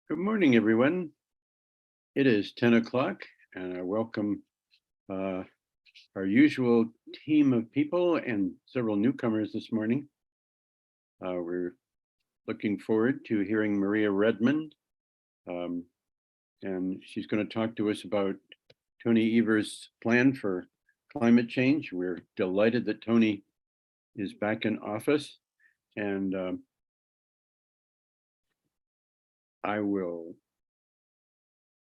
Good morning, everyone. It is 10 o'clock, and I welcome our usual team of people and several newcomers this morning. We're looking forward to hearing Maria Redmond, and she's going to talk to us about Tony Evers' plan for climate change. We're delighted that Tony is back in office, and I will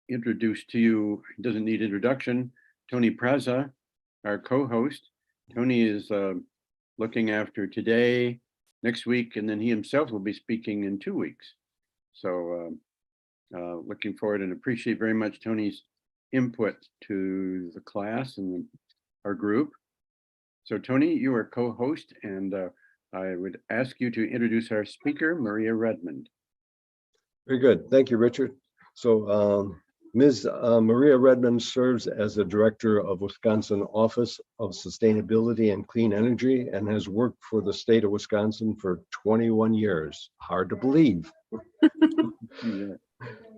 introduce to you, doesn't need introduction, Tony Praza, our co-host. Tony is looking after today, next week, and then he himself will be speaking in 2 weeks. So looking forward and appreciate very much Tony's input to the class and our group. So Tony, you are co-host, and I would ask you to introduce our speaker, Maria Redmond. Very good. Thank you, Richard. So Ms. Maria Redmond serves as the director of Wisconsin Office of Sustainability and Clean Energy and has worked for the state of Wisconsin for 21 years. Hard to believe. Yeah.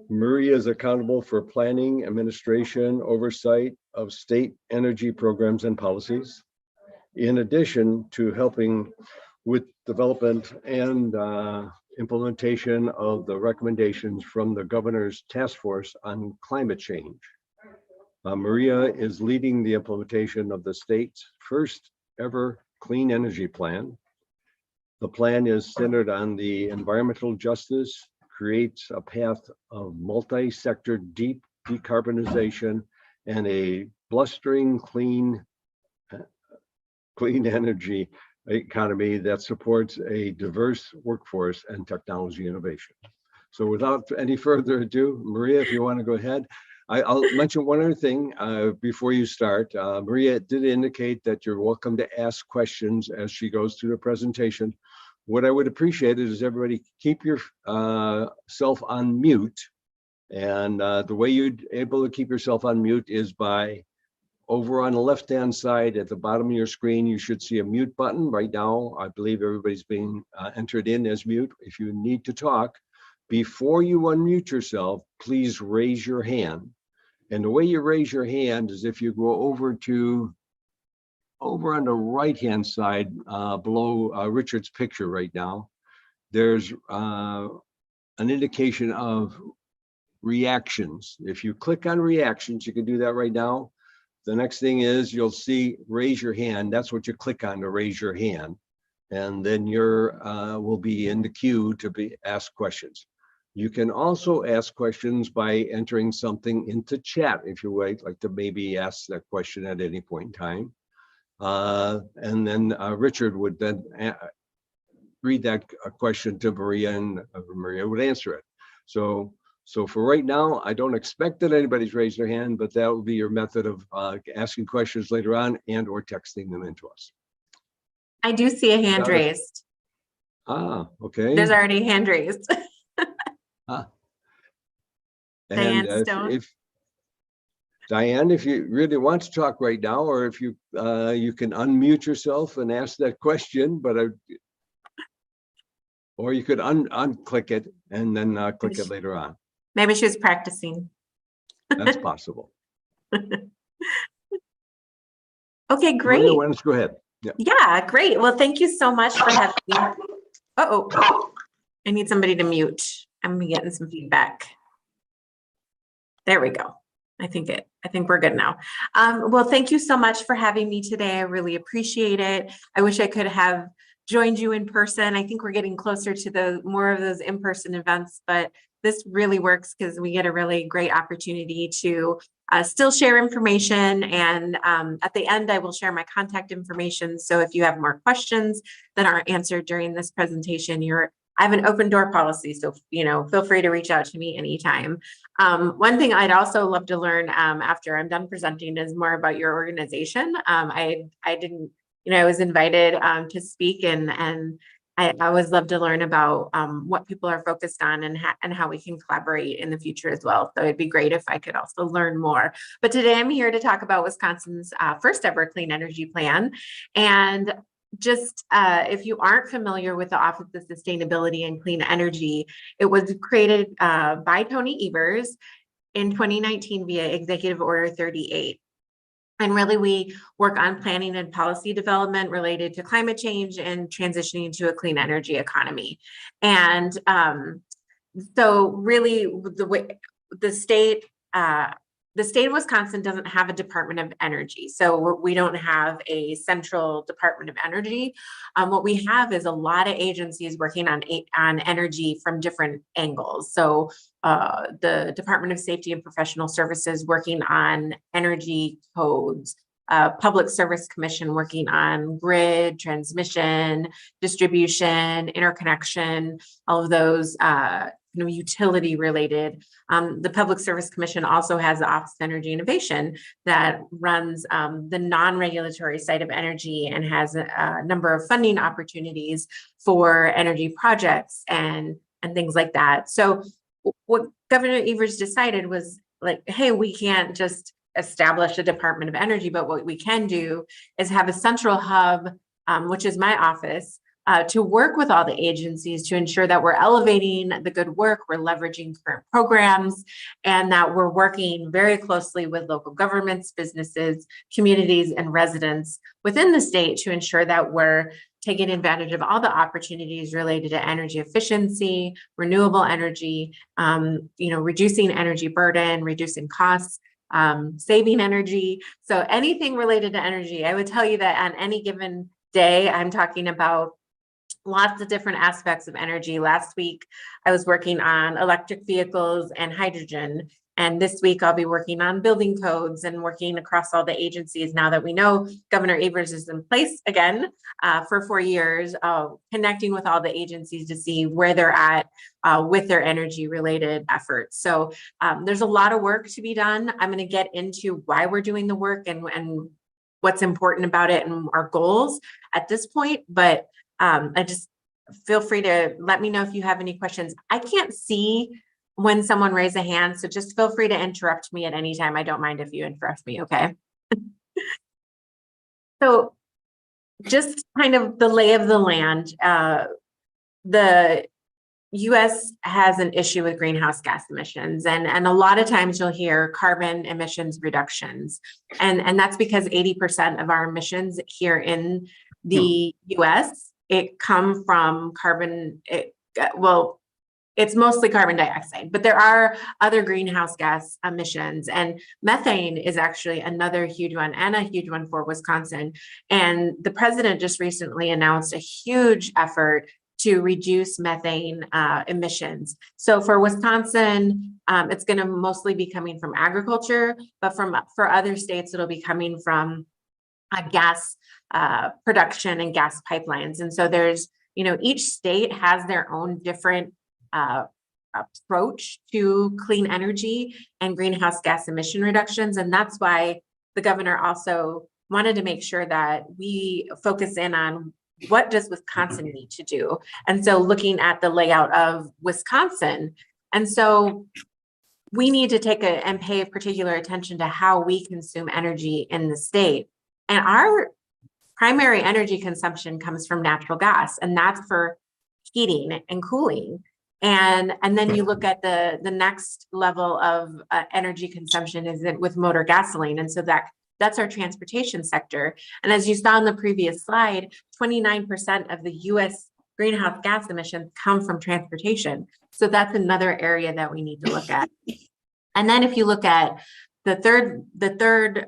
Maria is accountable for planning, administration, oversight of state energy programs and policies. In addition to helping with development and implementation of the recommendations from the governor's task force on climate change. Maria is leading the implementation of the state's first ever clean energy plan. The plan is centered on the environmental justice, creates a path of multi-sector deep decarbonization and a blustering clean energy economy that supports a diverse workforce and technology innovation. So without any further ado, Maria, if you want to go ahead. I'll mention one other thing before you start. Maria did indicate that you're welcome to ask questions as she goes through the presentation. What I would appreciate is everybody keep your self on mute. And the way you're able to keep yourself on mute is by over on the left-hand side at the bottom of your screen, you should see a mute button. Right now, I believe everybody's being entered in as mute. If you need to talk, before you unmute yourself, please raise your hand. And the way you raise your hand is if you go over on the right-hand side below Richard's picture right now, there's an indication of reactions. If you click on reactions, you can do that right now. The next thing is you'll see raise your hand. That's what you click on to raise your hand. And then you're will be in the queue to be asked questions. You can also ask questions by entering something into chat if you would like to maybe ask that question at any point in time. And then Richard would then read that question to Maria and Maria would answer it. So for right now, I don't expect that anybody's raised their hand, but that will be your method of asking questions later on and or texting them into us. I do see a hand raised. Ah, okay. There's already a hand raised. And Diane, if you really want to talk right now, or if you you can unmute yourself and ask that question, but or you could unclick it and then click it later on. Maybe she was practicing. That's possible. Okay, great. Maria, why don't you go ahead? Yeah, great. Well, thank you so much for having me. Uh-oh, I need somebody to mute. I'm getting some feedback. There we go. I think we're good now. Well, thank you so much for having me today. I really appreciate it. I wish I could have joined you in person. I think we're getting closer to more of those in-person events, but this really works because we get a really great opportunity to still share information. And at the end, I will share my contact information. So if you have more questions that aren't answered during this presentation, I have an open door policy. So, feel free to reach out to me anytime. One thing I'd also love to learn after I'm done presenting is more about your organization. I was invited to speak and I always love to learn about what people are focused on and how we can collaborate in the future as well. So it'd be great if I could also learn more. But today I'm here to talk about Wisconsin's first ever clean energy plan. And just if you aren't familiar with the Office of Sustainability and Clean Energy, it was created by Tony Evers in 2019 via Executive Order 38. And really, we work on planning and policy development related to climate change and transitioning to a clean energy economy. And so really, the state of Wisconsin doesn't have a Department of Energy. So we don't have a central Department of Energy. What we have is a lot of agencies working on energy from different angles. So the Department of Safety and Professional Services working on energy codes, Public Service Commission working on grid, transmission, distribution, interconnection, all of those utility related. The Public Service Commission also has the Office of Energy Innovation that runs the non-regulatory side of energy and has a number of funding opportunities for energy projects and things like that. So what Governor Evers decided was like, hey, we can't just establish a Department of Energy, but what we can do is have a central hub, which is my office, to work with all the agencies to ensure that we're elevating the good work, we're leveraging current programs, and that we're working very closely with local governments, businesses, communities, and residents within the state to ensure that we're taking advantage of all the opportunities related to energy efficiency, renewable energy, reducing energy burden, reducing costs, saving energy. So anything related to energy, I would tell you that on any given day, I'm talking about lots of different aspects of energy. Last week, I was working on electric vehicles and hydrogen. And this week, I'll be working on building codes and working across all the agencies now that we know Governor Evers is in place again for 4 years, connecting with all the agencies to see where they're at with their energy related efforts. So there's a lot of work to be done. I'm going to get into why we're doing the work and what's important about it and our goals at this point. But I just feel free to let me know if you have any questions. I can't see when someone raise a hand, so just feel free to interrupt me at any time. I don't mind if you interrupt me, okay? So just kind of the lay of the land. The US has an issue with greenhouse gas emissions, and a lot of times you'll hear carbon emissions reductions. And that's because 80% of our emissions here in the US, it come from it's mostly carbon dioxide, but there are other greenhouse gas emissions, and methane is actually another huge one and a huge one for Wisconsin. And the president just recently announced a huge effort to reduce methane emissions. So for Wisconsin, it's going to mostly be coming from agriculture, but for other states, it'll be coming from gas production and gas pipelines. And so there's, each state has their own different approach to clean energy and greenhouse gas emission reductions. And that's why the governor also wanted to make sure that we focus in on what does Wisconsin need to do. And so looking at the layout of Wisconsin, and so we need to take and pay particular attention to how we consume energy in the state. And our primary energy consumption comes from natural gas, and that's for heating and cooling. And then you look at the next level of energy consumption is with motor gasoline. And so that's our transportation sector. And as you saw in the previous slide, 29% of the US greenhouse gas emissions come from transportation. So that's another area that we need to look at. And then if you look at the third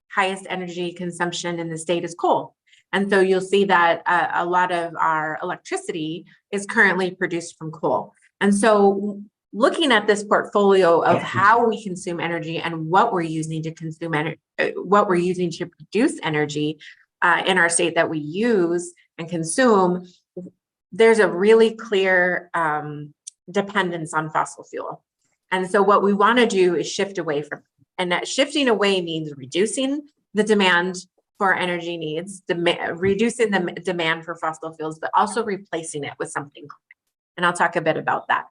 highest energy consumption in the state is coal. And so you'll see that a lot of our electricity is currently produced from coal. And so looking at this portfolio of how we consume energy and what we're using to consume energy, what we're using to produce energy in our state that we use and consume, there's a really clear dependence on fossil fuel. And so what we want to do is shift away from it. And that shifting away means reducing the demand for energy needs, reducing the demand for fossil fuels, but also replacing it with something clean. And I'll talk a bit about that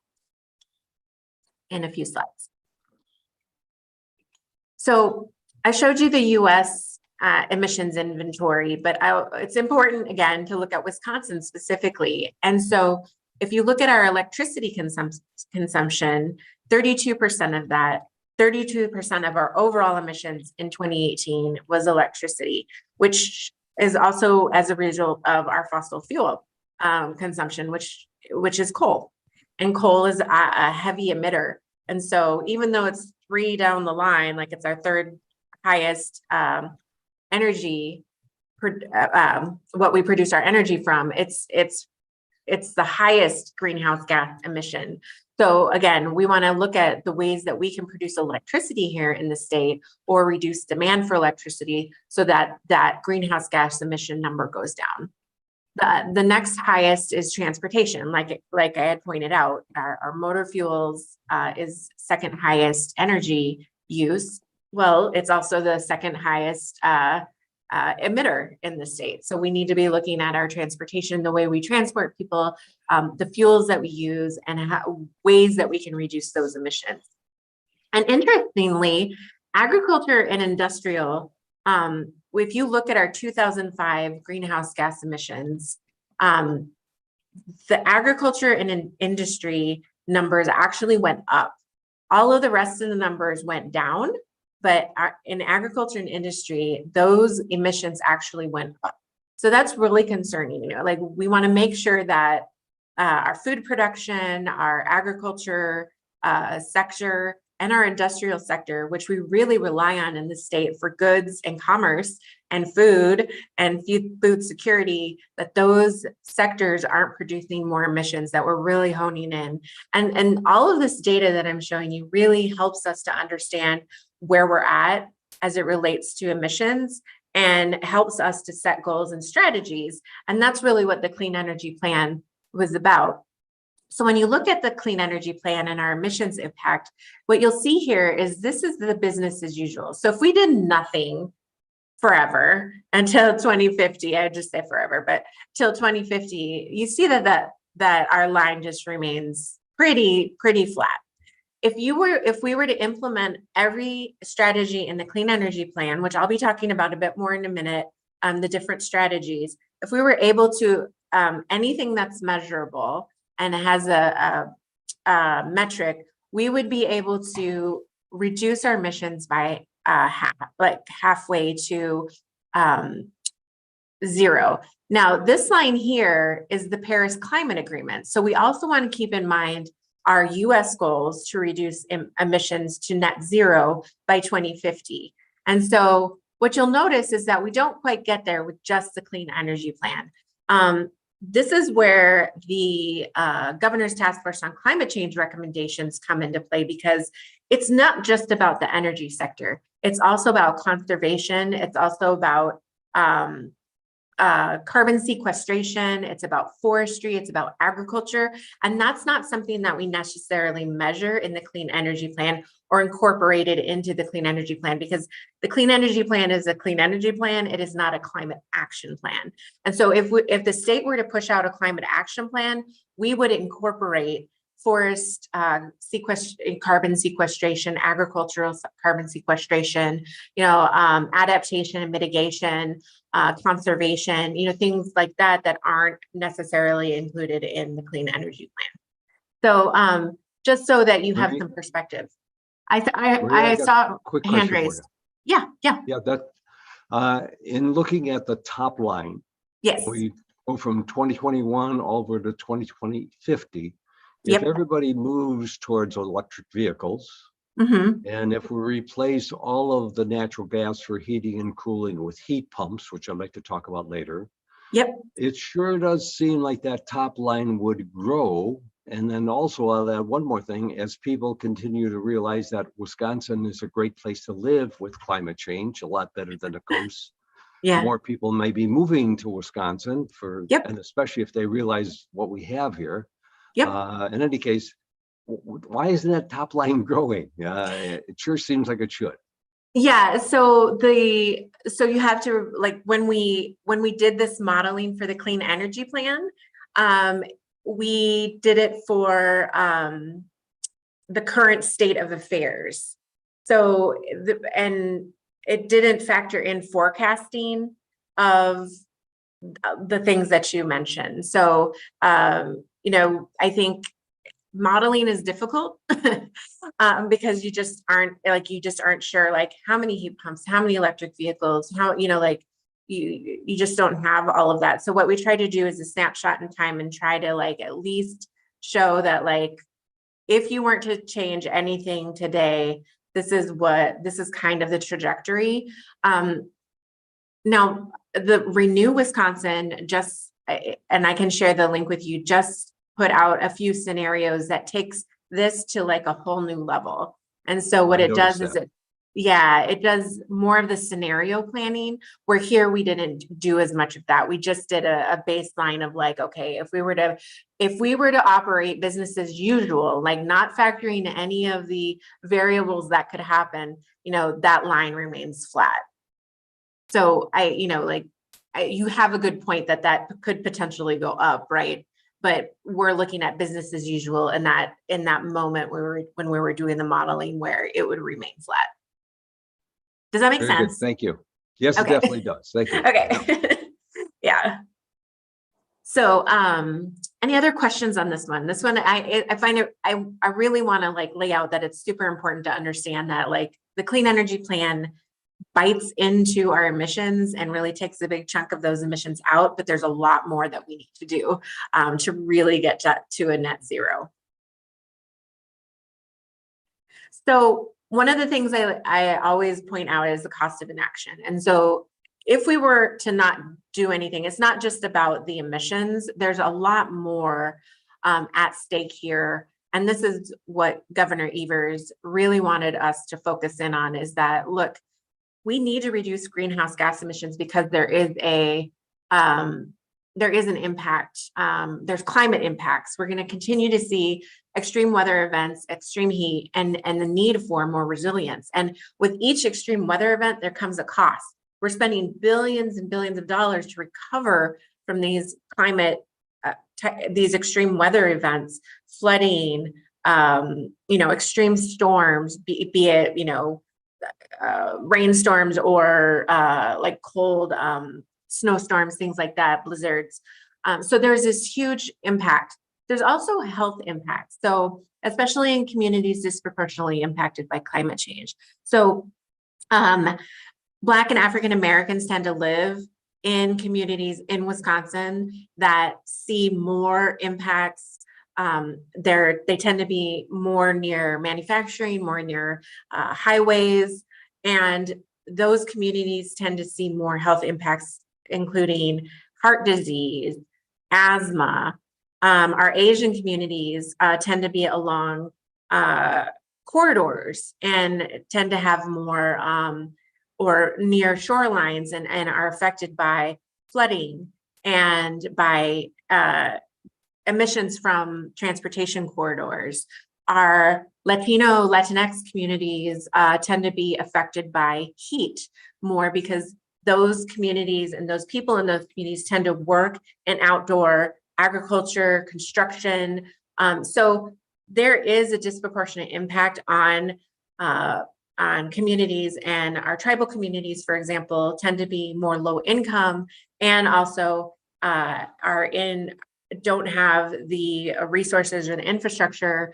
in a few slides. So I showed you the US emissions inventory, but it's important again to look at Wisconsin specifically. And so if you look at our electricity consumption, 32% of that, 32% of our overall emissions in 2018 was electricity, which is also as a result of our fossil fuel consumption, which is coal. And coal is a heavy emitter. And so even though it's 3 down the line, like it's our third highest energy, what we produce our energy from, it's the highest greenhouse gas emission. So again, we want to look at the ways that we can produce electricity here in the state or reduce demand for electricity so that that greenhouse gas emission number goes down. The next highest is transportation. Like I had pointed out, our motor fuels is second highest energy use. Well, it's also the second highest emitter in the state. So we need to be looking at our transportation, the way we transport people, the fuels that we use, and ways that we can reduce those emissions. And interestingly, agriculture and industrial, if you look at our 2005 greenhouse gas emissions, the agriculture and industry numbers actually went up. All of the rest of the numbers went down, but in agriculture and industry, those emissions actually went up. So that's really concerning. Like we want to make sure that our food production, our agriculture sector, and our industrial sector, which we really rely on in the state for goods and commerce and food security, that those sectors aren't producing more emissions, that we're really honing in. And all of this data that I'm showing you really helps us to understand where we're at as it relates to emissions and helps us to set goals and strategies. And that's really what the Clean Energy Plan was about. So when you look at the Clean Energy Plan and our emissions impact, what you'll see here is this is the business as usual. So if we did nothing forever until 2050, I just say forever, but till 2050, you see that our line just remains pretty flat. If we were to implement every strategy in the Clean Energy Plan, which I'll be talking about a bit more in a minute, the different strategies, if we were able to anything that's measurable and has a metric, we would be able to reduce our emissions by halfway to zero. Now, this line here is the Paris Climate Agreement. So we also want to keep in mind our US goals to reduce emissions to net zero by 2050. And so what you'll notice is that we don't quite get there with just the Clean Energy Plan. This is where the Governor's Task Force on Climate Change recommendations come into play, because it's not just about the energy sector. It's also about conservation. It's also about carbon sequestration. It's about forestry. It's about agriculture. And that's not something that we necessarily measure in the Clean Energy Plan or incorporated into the Clean Energy Plan, because the Clean Energy Plan is a clean energy plan. It is not a climate action plan. And so if the state were to push out a climate action plan, we would incorporate forest carbon sequestration, agricultural carbon sequestration, adaptation and mitigation, conservation, things like that aren't necessarily included in the Clean Energy Plan. So just so that you have some perspective. I saw quick hand question for raised. Yeah. Yeah, that in looking at the top line, Yes. we go from 2021 over to 2050. Yep. If everybody moves towards electric vehicles, Mm-hmm. and if we replace all of the natural gas for heating and cooling with heat pumps, which I'd like to talk about later, Yep. it sure does seem like that top line would grow. And then also I'll add one more thing, as people continue to realize that Wisconsin is a great place to live with climate change, a lot better than the coast. Yeah. More people may be moving to Wisconsin Yep. and especially if they realize what we have here. Yep. In any case, why isn't that top line growing? It sure seems like it should. Yeah, so you have to, like, when we did this modeling for the Clean Energy Plan, we did it for the current state of affairs. So it didn't factor in forecasting of the things that you mentioned. So, I think modeling is difficult because you just aren't sure, like how many heat pumps, how many electric vehicles, how, you just don't have all of that. So what we try to do is a snapshot in time and try to at least show that if you weren't to change anything today, this is kind of the trajectory. Now the Renew Wisconsin and I can share the link with you, just put out a few scenarios that takes this to a whole new level. And so what it does is it does more of the scenario planning, where here we didn't do as much of that. We just did a baseline of okay, if we were to operate business as usual, not factoring any of the variables that could happen, that line remains flat. So you have a good point that could potentially go up, right? But we're looking at business as usual, and that in that moment when we were doing the modeling where it would remain flat. Does that make Very sense? good. Thank you. Yes, Okay. it definitely does. Thank you. Okay. Yeah. So, any other questions on this one? This one, I find it, I really want to lay out that it's super important to understand that the Clean Energy Plan bites into our emissions and really takes a big chunk of those emissions out, but there's a lot more that we need to do to really get to a net zero. So one of the things I always point out is the cost of inaction. And so if we were to not do anything, it's not just about the emissions. There's a lot more at stake here. And this is what Governor Evers really wanted us to focus in on, is that, look, we need to reduce greenhouse gas emissions because there is an impact. There's climate impacts. We're going to continue to see extreme weather events, extreme heat, and the need for more resilience. And with each extreme weather event, there comes a cost. We're spending billions and billions of dollars to recover from these these extreme weather events, flooding, extreme storms, be it, rainstorms or cold snowstorms, things like that, blizzards. So there's this huge impact. There's also health impacts. So especially in communities disproportionately impacted by climate change. So Black and African Americans tend to live in communities in Wisconsin that see more impacts. They tend to be more near manufacturing, more near highways, and those communities tend to see more health impacts, including heart disease, asthma. Our Asian communities tend to be along corridors and tend to have more or near shorelines and are affected by flooding and by emissions from transportation corridors. Our Latino, Latinx communities tend to be affected by heat more because those communities and those people in those communities tend to work in outdoor agriculture, construction. So there is a disproportionate impact on communities, and our tribal communities, for example, tend to be more low income and also don't have the resources or the infrastructure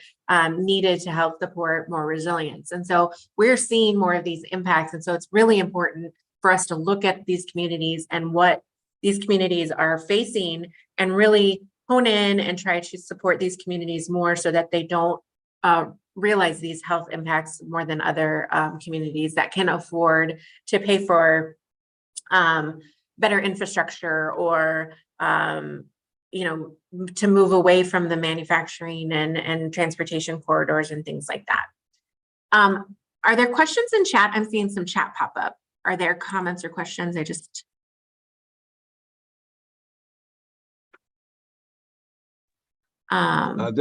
needed to help support more resilience. And so we're seeing more of these impacts. And so it's really important for us to look at these communities and what these communities are facing and really hone in and try to support these communities more so that they don't realize these health impacts more than other communities that can afford to pay for better infrastructure or to move away from the manufacturing and transportation corridors and things like that. Are there questions in chat? I'm seeing some chat pop up. Are there comments or questions? There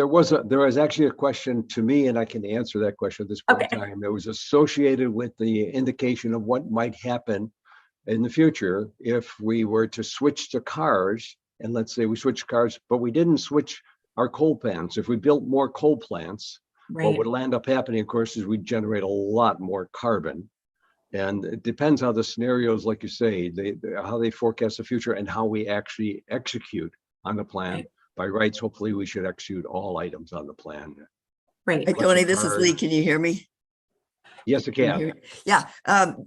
was actually a question to me, and I can answer that question at this point in time. It was associated with the indication of what might happen in the future if we were to switch to cars. And let's say we switch cars, but we didn't switch our coal plants. If we built more coal plants, what would end up happening, of course, is we'd generate a lot more carbon. And it depends how the scenarios, like you say, how they forecast the future and how we actually execute on the plan. By rights, hopefully we should execute all items on the plan. Right. Hey, Tony, this is Lee. Can you hear me? Yes, it Can you can. hear me? Yeah,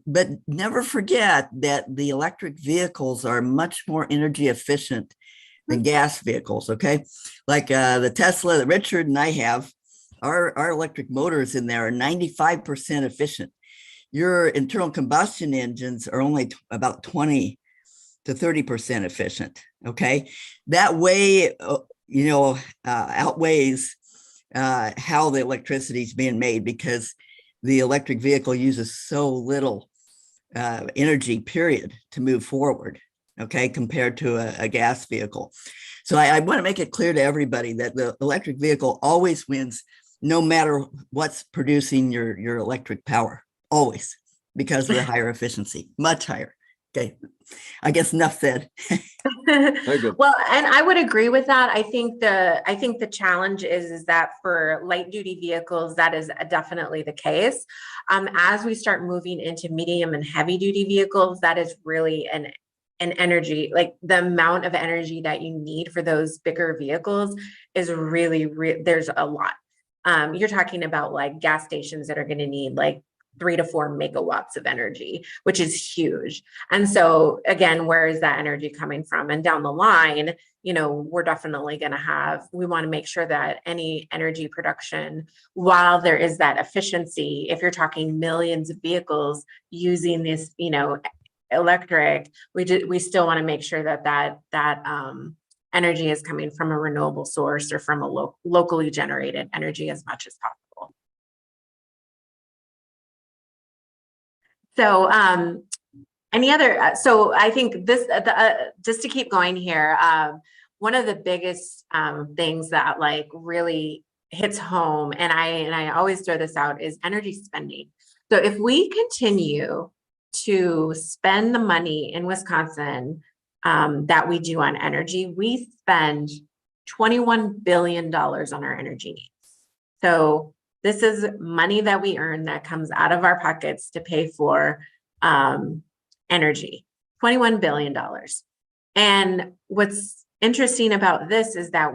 but never forget that the electric vehicles are much more energy efficient than gas vehicles, okay? Like the Tesla that Richard and I have, our electric motors in there are 95% efficient. Your internal combustion engines are only about 20 to 30% efficient, okay? That way, outweighs how the electricity is being made, because the electric vehicle uses so little energy, period, to move forward, okay, compared to a gas vehicle. So I want to make it clear to everybody that the electric vehicle always wins, no matter what's producing your electric power, always, because of the higher efficiency, much higher. Okay, I guess enough said. Very good. Well, and I would agree with that. I think the challenge is that for light duty vehicles, that is definitely the case. As we start moving into medium and heavy duty vehicles, that is really an energy, like the amount of energy that you need for those bigger vehicles is really, there's a lot. You're talking about like gas stations that are going to need like 3 to 4 megawatts of energy, which is huge. And so again, where is that energy coming from? And down the line, we're definitely going to we want to make sure that any energy production, while there is that efficiency, if you're talking millions of vehicles using this, electric, we still want to make sure that energy is coming from a renewable source or from a locally generated energy as much as possible. So so I think this, just to keep going here, one of the biggest things that like really hits home, and I always throw this out, is energy spending. So if we continue to spend the money in Wisconsin that we do on energy, we spend $21 billion on our energy needs. So this is money that we earn that comes out of our pockets to pay for energy, $21 billion. And what's interesting about this is that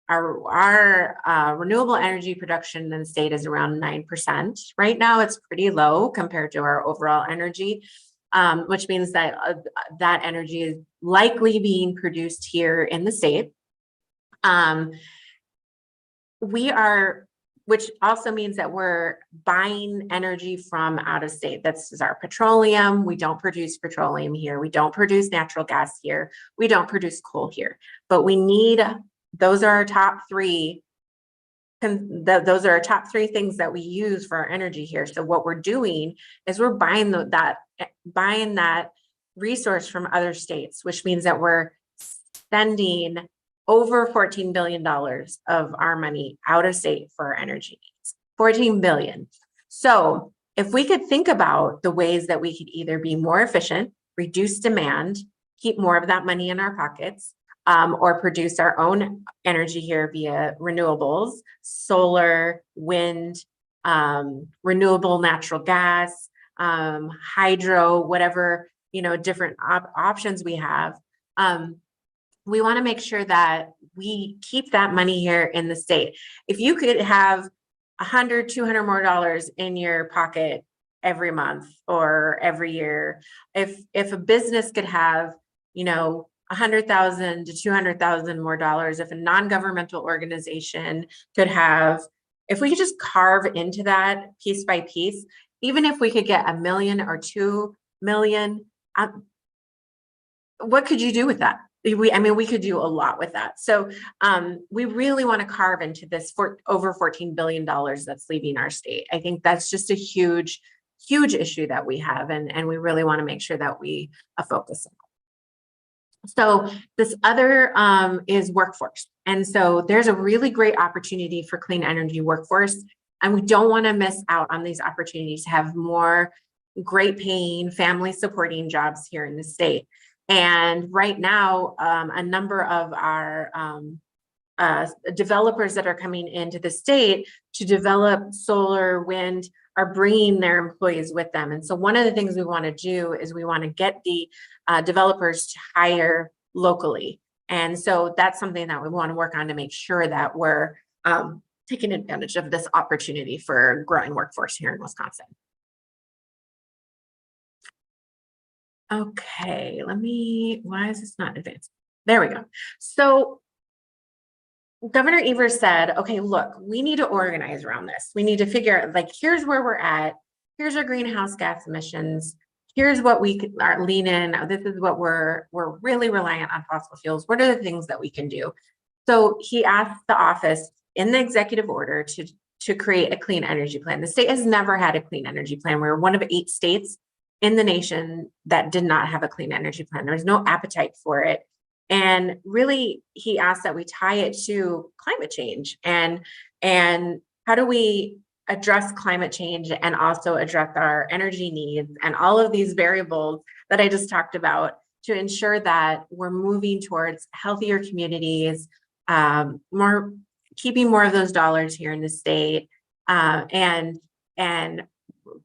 our renewable energy production in the state is around 9%. Right now, it's pretty low compared to our overall energy, which means that that energy is likely being produced here in the state. Which also means that we're buying energy from out of state. That's our petroleum. We don't produce petroleum here. We don't produce natural gas here. We don't produce coal here. But we need, those are our top three. Those are our top three things that we use for our energy here. So what we're doing is we're buying that resource from other states, which means that we're spending over $14 billion of our money out of state for our energy needs, 14 billion. So if we could think about the ways that we could either be more efficient, reduce demand, keep more of that money in our pockets, or produce our own energy here via renewables, solar, wind, renewable natural gas, hydro, whatever, different options we have. We want to make sure that we keep that money here in the state. If you could have $100, $200 more in your pocket every month or every year, if a business could have, $100,000 to $200,000 more dollars, if a non-governmental organization could have, if we could just carve into that piece by piece, even if we could get $1 million or $2 million, what could you do with that? We could do a lot with that. So we really want to carve into this for over $14 billion that's leaving our state. I think that's just a huge, huge issue that we have. And we really want to make sure that we focus on it. So this other is workforce. And so there's a really great opportunity for clean energy workforce. And we don't want to miss out on these opportunities to have more great paying, family supporting jobs here in the state. And right now, a number of our developers that are coming into the state to develop solar, wind are bringing their employees with them. And so one of the things we want to do is we want to get the developers to hire locally. And so that's something that we want to work on to make sure that we're taking advantage of this opportunity for a growing workforce here in Wisconsin. Okay, why is this not advanced? There we go. So Governor Evers said, okay, look, we need to organize around this. We need to figure out, like, here's where we're at. Here's our greenhouse gas emissions. Here's what we are lean in. This is what we're really reliant on fossil fuels. What are the things that we can do? So he asked the office in the executive order to create a clean energy plan. The state has never had a clean energy plan. We're one of 8 states in the nation that did not have a clean energy plan. There's no appetite for it. And really, he asked that we tie it to climate change and how do we address climate change and also address our energy needs and all of these variables that I just talked about to ensure that we're moving towards healthier communities, keeping more of those dollars here in the state, and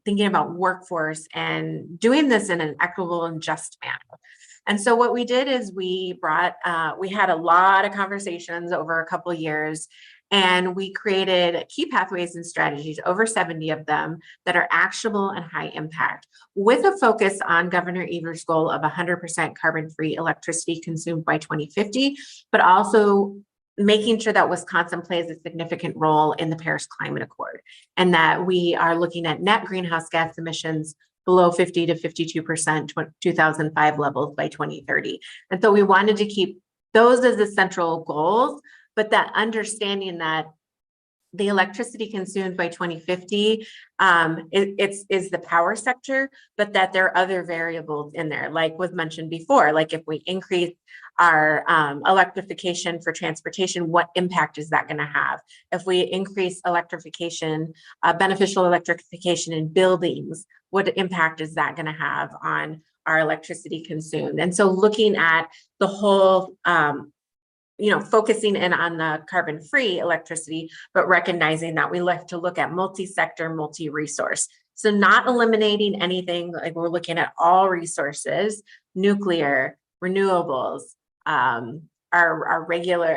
thinking about workforce and doing this in an equitable and just manner. And so what we did is we had a lot of conversations over a couple of years, and we created key pathways and strategies, over 70 of them, that are actionable and high impact, with a focus on Governor Evers' goal of 100% carbon-free electricity consumed by 2050, but also making sure that Wisconsin plays a significant role in the Paris Climate Accord, and that we are looking at net greenhouse gas emissions below 50 to 52% 2005 levels by 2030. And so we wanted to keep those as the central goals, but that understanding that the electricity consumed by 2050 is the power sector, but that there are other variables in there, like was mentioned before, like if we increase our electrification for transportation, what impact is that going to have? If we increase electrification, beneficial electrification in buildings, what impact is that going to have on our electricity consumed? And so looking at the whole, focusing in on the carbon-free electricity, but recognizing that we have to look at multi-sector, multi-resource. So not eliminating anything, like we're looking at all resources, nuclear, renewables, our regular,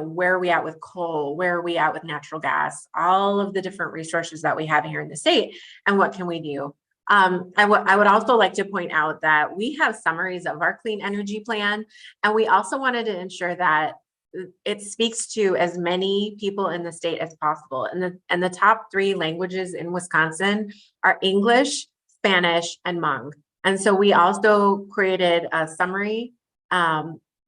where are we at with coal? Where are we at with natural gas? All of the different resources that we have here in the state, and what can we do? I would also like to point out that we have summaries of our clean energy plan, and we also wanted to ensure that it speaks to as many people in the state as possible. And the top 3 languages in Wisconsin are English, Spanish, and Hmong. And so we also created a summary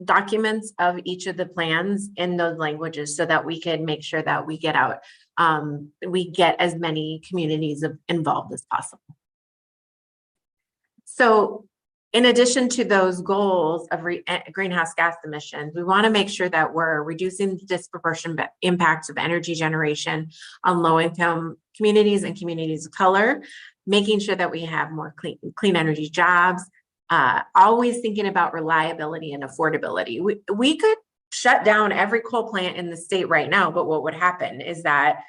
documents of each of the plans in those languages so that we can make sure that we get out, we get as many communities involved as possible. So in addition to those goals of greenhouse gas emissions, we want to make sure that we're reducing the disproportionate impacts of energy generation on low-income communities and communities of color, making sure that we have more clean energy jobs, always thinking about reliability and affordability. We could shut down every coal plant in the state right now, but what would happen is that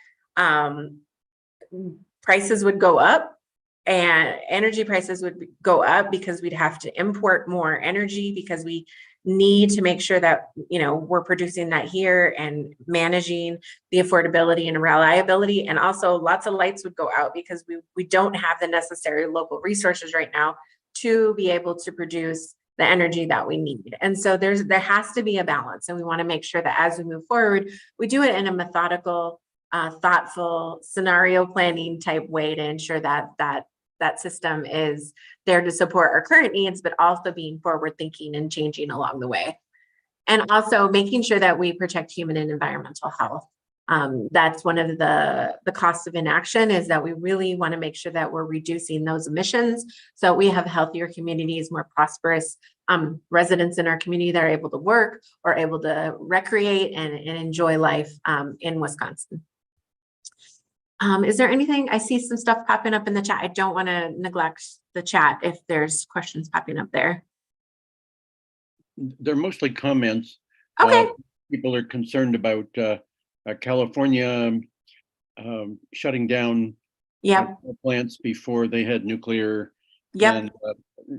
prices would go up, and energy prices would go up because we'd have to import more energy because we need to make sure that, we're producing that here and managing the affordability and reliability. And also lots of lights would go out because we don't have the necessary local resources right now to be able to produce the energy that we need. And so there has to be a balance. And we want to make sure that as we move forward, we do it in a methodical, thoughtful scenario planning type way to ensure that system is there to support our current needs, but also being forward thinking and changing along the way. And also making sure that we protect human and environmental health. That's one of the costs of inaction, is that we really want to make sure that we're reducing those emissions so we have healthier communities, more prosperous residents in our community that are able to work or able to recreate and enjoy life in Wisconsin. Is there anything? I see some stuff popping up in the chat. I don't want to neglect the chat if there's questions popping up there. They're mostly comments. Okay. People are concerned about California shutting down Yep, plants before they had nuclear yep, and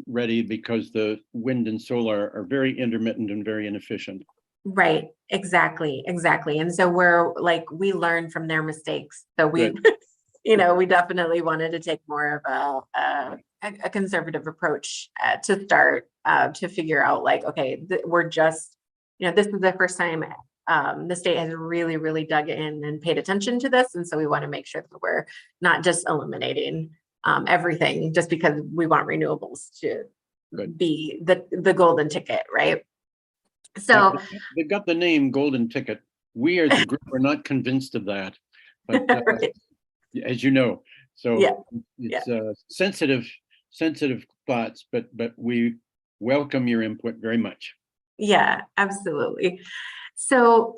ready, because the wind and solar are very intermittent and very inefficient. right, exactly, exactly. And so we're like, we learn from their mistakes. So we, Right. we definitely wanted to take more of a conservative approach to start to figure out like, okay, we're just, this is the first time the state has really, really dug in and paid attention to this. And so we want to make sure that we're not just eliminating everything just because we want renewables to Good. be the golden ticket, right? Yeah, So they've got the name golden ticket. We as a group are not convinced of that, but right. as you know, so Yeah, it's sensitive thoughts, but we welcome your input very much. yeah, absolutely. So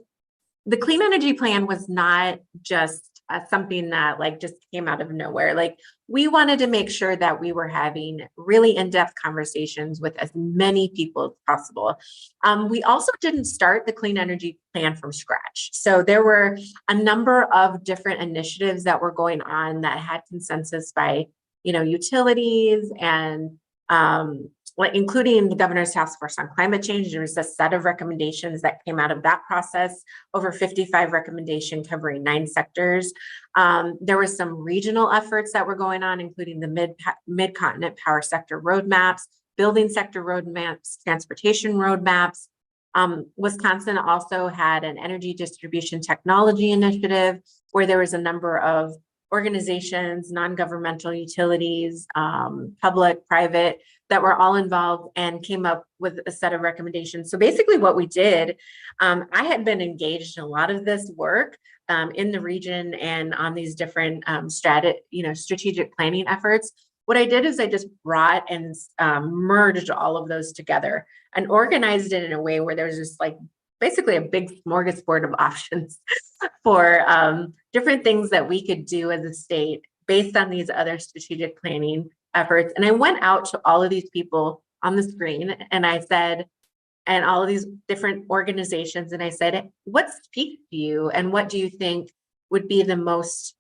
the clean energy plan was not just something that like just came out of nowhere. Like we wanted to make sure that we were having really in-depth conversations with as many people as possible. We also didn't start the clean energy plan from scratch. So there were a number of different initiatives that were going on that had consensus by, utilities and including the governor's task force on climate change. There was a set of recommendations that came out of that process, over 55 recommendations covering 9 sectors. There were some regional efforts that were going on, including the mid-continent power sector roadmaps, building sector roadmaps, transportation roadmaps. Wisconsin also had an energy distribution technology initiative where there was a number of organizations, non-governmental utilities, public, private, that were all involved and came up with a set of recommendations. So basically what we did, I had been engaged in a lot of this work in the region and on these different strategic planning efforts. What I did is I just brought and merged all of those together and organized it in a way where there's just like basically a big smorgasbord of options for different things that we could do as a state based on these other strategic planning efforts. And I went out to all of these people on the screen and I said, and all of these different organizations, and I said, what speaks to you and what do you think would be the most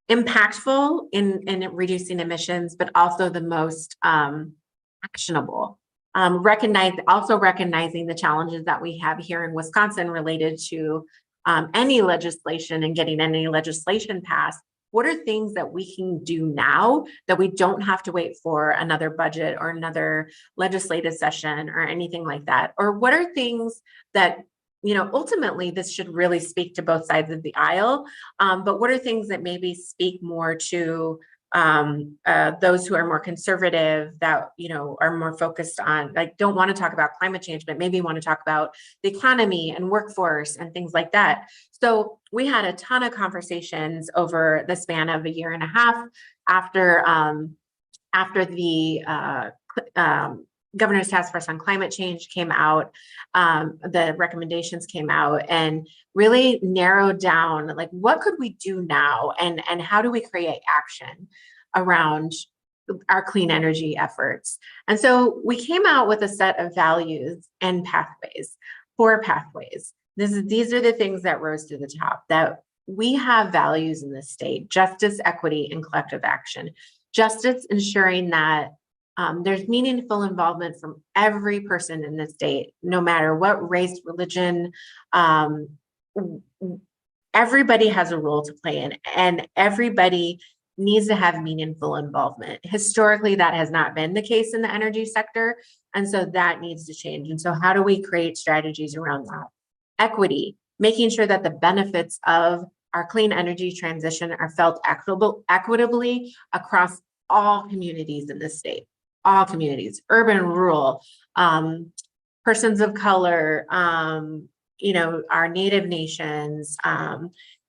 impactful in reducing emissions, but also the most actionable? Recognizing the challenges that we have here in Wisconsin related to any legislation and getting any legislation passed. What are things that we can do now that we don't have to wait for another budget or another legislative session or anything like that? Or what are things that, ultimately this should really speak to both sides of the aisle, but what are things that maybe speak more to those who are more conservative, that are more focused on, like, don't want to talk about climate change, but maybe want to talk about the economy and workforce and things like that. So we had a ton of conversations over the span of a year and a half after the governor's task force on climate change came out. The recommendations came out and really narrowed down, like, what could we do now and how do we create action around our clean energy efforts? And so we came out with a set of values and pathways, 4 pathways. These are the things that rose to the top, that we have values in this state: justice, equity, and collective action. Justice, ensuring that there's meaningful involvement from every person in the state, no matter what race, religion. Everybody has a role to play in, and everybody needs to have meaningful involvement. Historically, that has not been the case in the energy sector, and so that needs to change. And so how do we create strategies around that? Equity, making sure that the benefits of our clean energy transition are felt equitably across all communities in the state. All communities, urban, rural, persons of color, our native nations,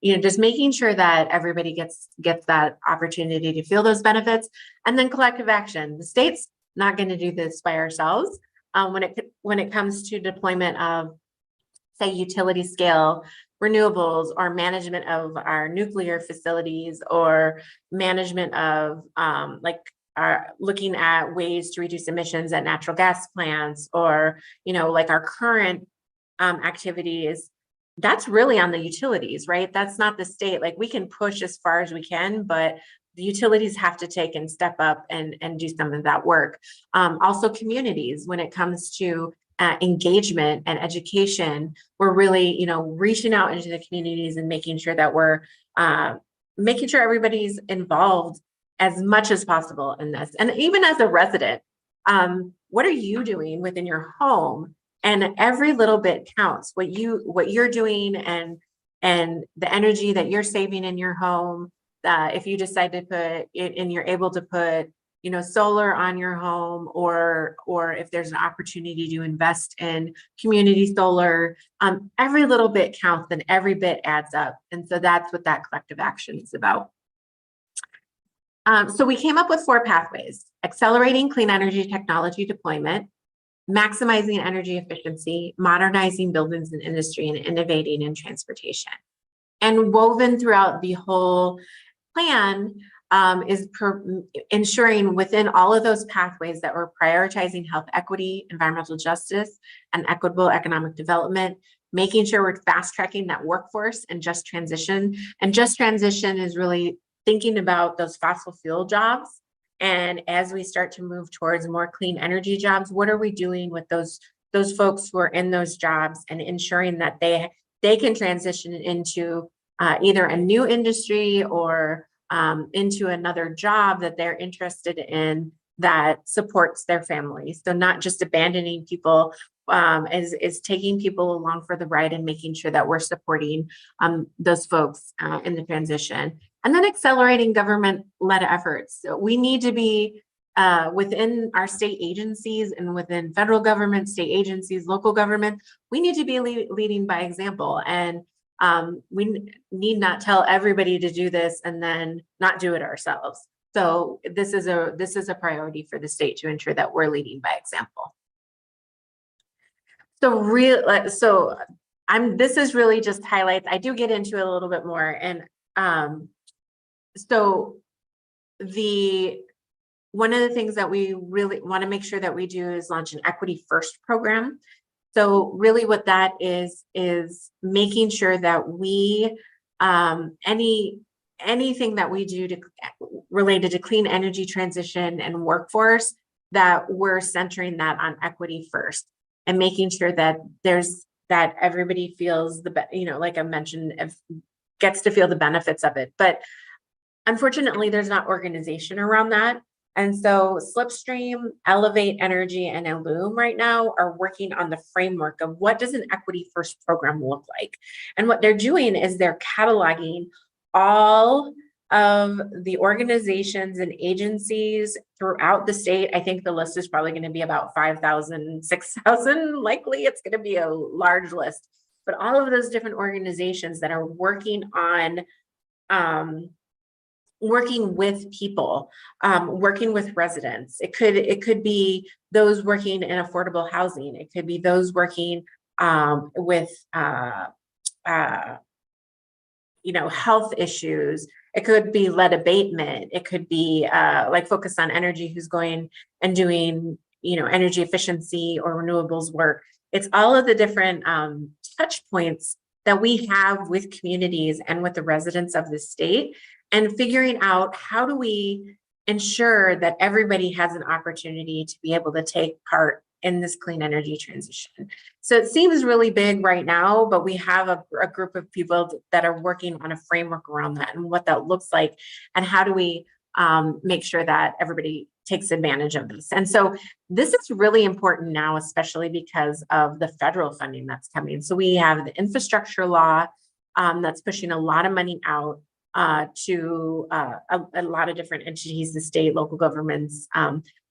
just making sure that everybody gets that opportunity to feel those benefits. And then collective action. The state's not going to do this by ourselves. When it comes to deployment of, say, utility scale renewables, or management of our nuclear facilities, or management of looking at ways to reduce emissions at natural gas plants, or like our current activities, that's really on the utilities, right? That's not the state. Like, we can push as far as we can, but the utilities have to take and step up and do some of that work. Also communities, when it comes to engagement and education, we're really, you know, reaching out into the communities and making sure that we're making sure everybody's involved as much as possible in this. And even as a resident, what are you doing within your home? And every little bit counts. What you're doing and the energy that you're saving in your home. If you decide to put it and you're able to put, you know, solar on your home, or if there's an opportunity to invest in community solar, every little bit counts and every bit adds up. And so that's what that collective action is about. So we came up with 4 pathways: accelerating clean energy technology deployment, maximizing energy efficiency, modernizing buildings and industry, and innovating in transportation. And woven throughout the whole plan is ensuring within all of those pathways that we're prioritizing health equity, environmental justice, and equitable economic development, making sure we're fast tracking that workforce and just transition. And just transition is really thinking about those fossil fuel jobs. And as we start to move towards more clean energy jobs, what are we doing with those folks who are in those jobs, and ensuring that they can transition into either a new industry or into another job that they're interested in that supports their families. So not just abandoning people, is taking people along for the ride and making sure that we're supporting those folks in the transition. And then accelerating government-led efforts. So we need to be within our state agencies and within federal government, state agencies, local government, we need to be leading by example. And we need not tell everybody to do this and then not do it ourselves. So this is a priority for the state to ensure that we're leading by example. So this is really just highlights. I do get into it a little bit more, and so one of the things that we really want to make sure that we do is launch an Equity First program. So really what that is making sure that we, anything that we do related to clean energy transition and workforce, that we're centering that on equity first, and making sure that that everybody feels like I mentioned, gets to feel the benefits of it. But unfortunately, there's not organization around that. And so Slipstream, Elevate Energy, and Illume right now are working on the framework of what does an Equity First program look like. And what they're doing is they're cataloging all of the organizations and agencies throughout the state. I think the list is probably going to be about 5,000, 6,000. Likely it's going to be a large list. But all of those different organizations that are working on working with people, working with residents. It could be those working in affordable housing. It could be those working with health issues. It could be lead abatement. It could be like Focus on Energy, who's going and doing energy efficiency or renewables work. It's all of the different touch points that we have with communities and with the residents of the state, and figuring out how do we ensure that everybody has an opportunity to be able to take part in this clean energy transition. So it seems really big right now, but we have a group of people that are working on a framework around that and what that looks like, and how do we make sure that everybody takes advantage of this. And so this is really important now, especially because of the federal funding that's coming. So we have the infrastructure law that's pushing a lot of money out to a lot of different entities, the state, local governments.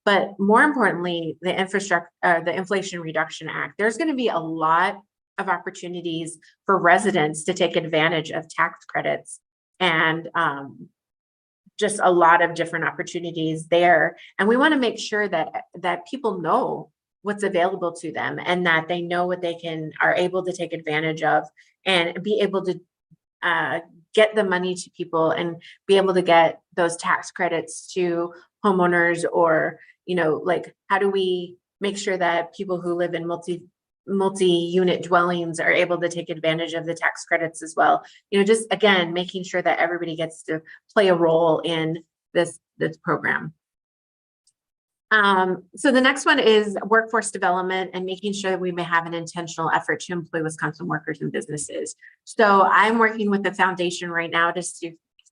But more importantly, the Inflation Reduction Act. There's going to be a lot of opportunities for residents to take advantage of tax credits, and just a lot of different opportunities there. And we want to make sure that people know what's available to them, and that they know what they are able to take advantage of, and be able to get the money to people and be able to get those tax credits to homeowners, or like how do we make sure that people who live in multi-unit dwellings are able to take advantage of the tax credits as well. Just again, making sure that everybody gets to play a role in this program. So the next one is workforce development and making sure that we may have an intentional effort to employ Wisconsin workers and businesses. So I'm working with the foundation right now to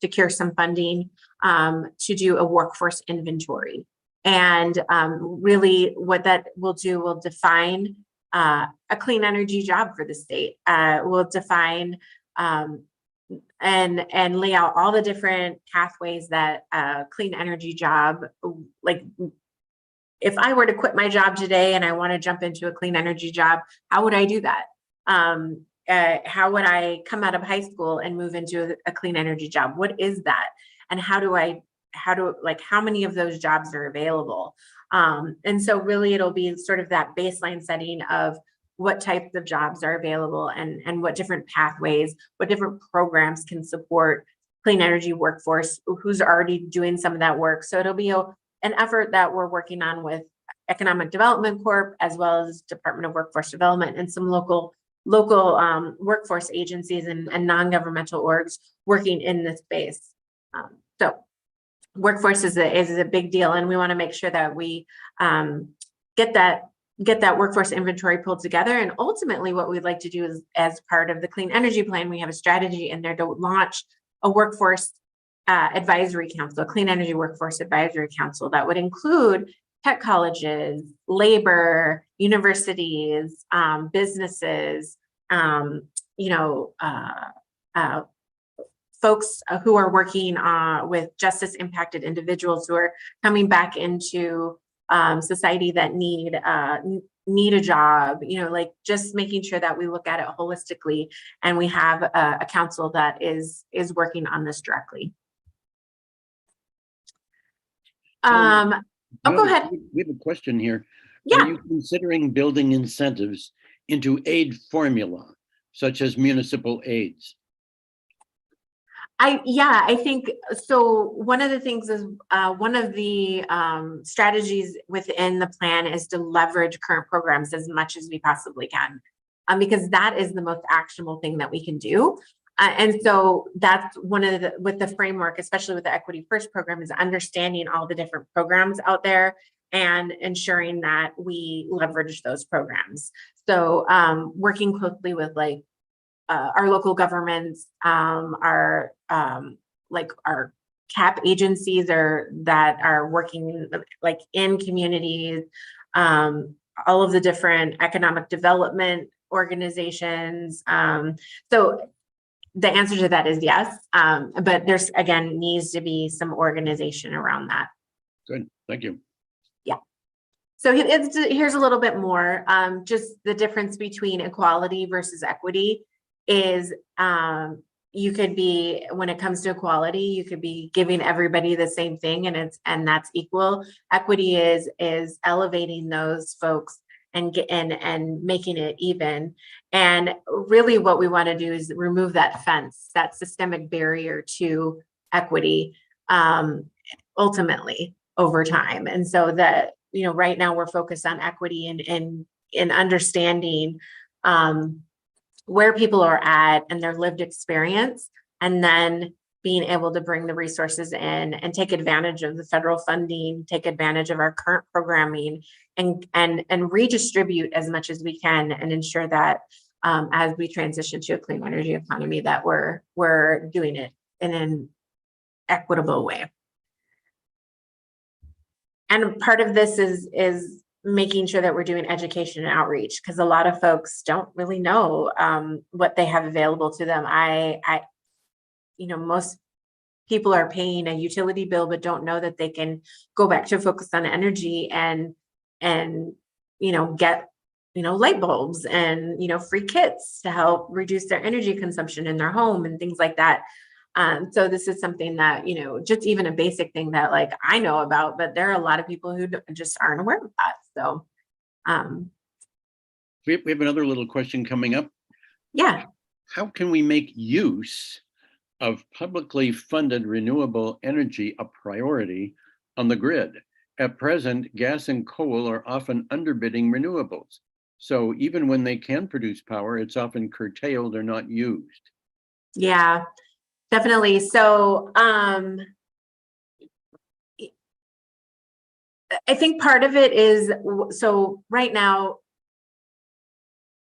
secure some funding to do a workforce inventory. And really what that will do will define a clean energy job for the state. We'll define and lay out all the different pathways that a clean energy job, like if I were to quit my job today and I want to jump into a clean energy job, how would I do that? How would I come out of high school and move into a clean energy job? What is that? And how many of those jobs are available? And so really it'll be sort of that baseline setting of what types of jobs are available and what different pathways, what different programs can support clean energy workforce, who's already doing some of that work. So it'll be an effort that we're working on with Economic Development Corp, as well as Department of Workforce Development and some local workforce agencies and non-governmental orgs working in this space. So workforce is a big deal, and we want to make sure that we get that workforce inventory pulled together. And ultimately what we'd like to do is, as part of the Clean Energy Plan, we have a strategy in there to launch a workforce advisory council, a clean energy workforce advisory council that would include tech colleges, labor, universities, businesses, folks who are working with justice impacted individuals who are coming back into society that need a job, like just making sure that we look at it holistically, and we have a council that is working on this directly. Go ahead. We have a question here. Yeah. Are you considering building incentives into aid formula, such as municipal aids? I think so. One of the things is one of the strategies within the plan is to leverage current programs as much as we possibly can, because that is the most actionable thing that we can do. And so that's one of with the framework, especially with the Equity First program, is understanding all the different programs out there and ensuring that we leverage those programs. So working closely with our local governments, our CAP agencies that are working in communities, all of the different economic development organizations. So the answer to that is yes, but there's, again, needs to be some organization around that. Good, thank you. Yeah. So here's a little bit more, just the difference between equality versus equity is you could be, when it comes to equality, you could be giving everybody the same thing and that's equal. Equity is elevating those folks and making it even. And really what we want to do is remove that fence, that systemic barrier to equity, ultimately over time. And so that, right now we're focused on equity and understanding where people are at and their lived experience, and then being able to bring the resources in and take advantage of the federal funding, take advantage of our current programming, and redistribute as much as we can, and ensure that as we transition to a clean energy economy, that we're doing it in an equitable way. And part of this is making sure that we're doing education and outreach, because a lot of folks don't really know what they have available to them. Most people are paying a utility bill, but don't know that they can go back to focus on energy and get light bulbs and free kits to help reduce their energy consumption in their home and things like that. So this is something that just even a basic thing that I know about, but there are a lot of people who just aren't aware of that. So we have another little question coming up. Yeah. How can we make use of publicly funded renewable energy a priority on the grid? At present, gas and coal are often underbidding renewables. So even when they can produce power, it's often curtailed or not used. Yeah, definitely. So I think part of it is, so right now,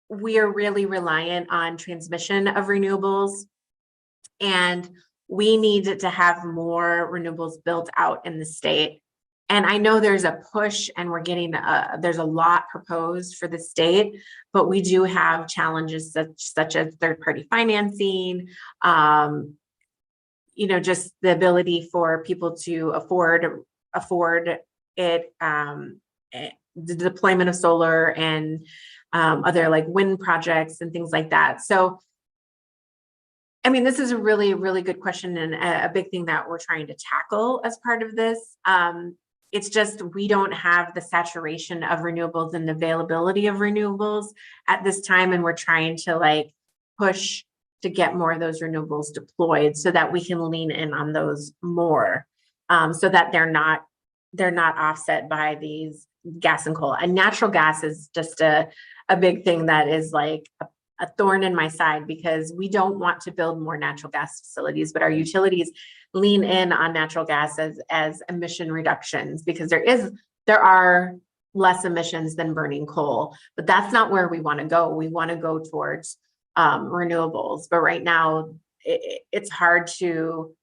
we are really reliant on transmission of renewables, and we need to have more renewables built out in the state. And I know there's a push and we're getting, there's a lot proposed for the state, but we do have challenges such as third-party financing, just the ability for people to afford it, the deployment of solar and other like wind projects and things like that. So, I mean, this is a really, really good question and a big thing that we're trying to tackle as part of this. It's just, we don't have the saturation of renewables and availability of renewables at this time. And we're trying to like push to get more of those renewables deployed so that we can lean in on those more, so that they're not offset by these gas and coal. And natural gas is just a big thing that is like a thorn in my side, because we don't want to build more natural gas facilities, but our utilities lean in on natural gas as emission reductions, because there are less emissions than burning coal, but that's not where we want to go. We want to go towards renewables, but right now it's hard to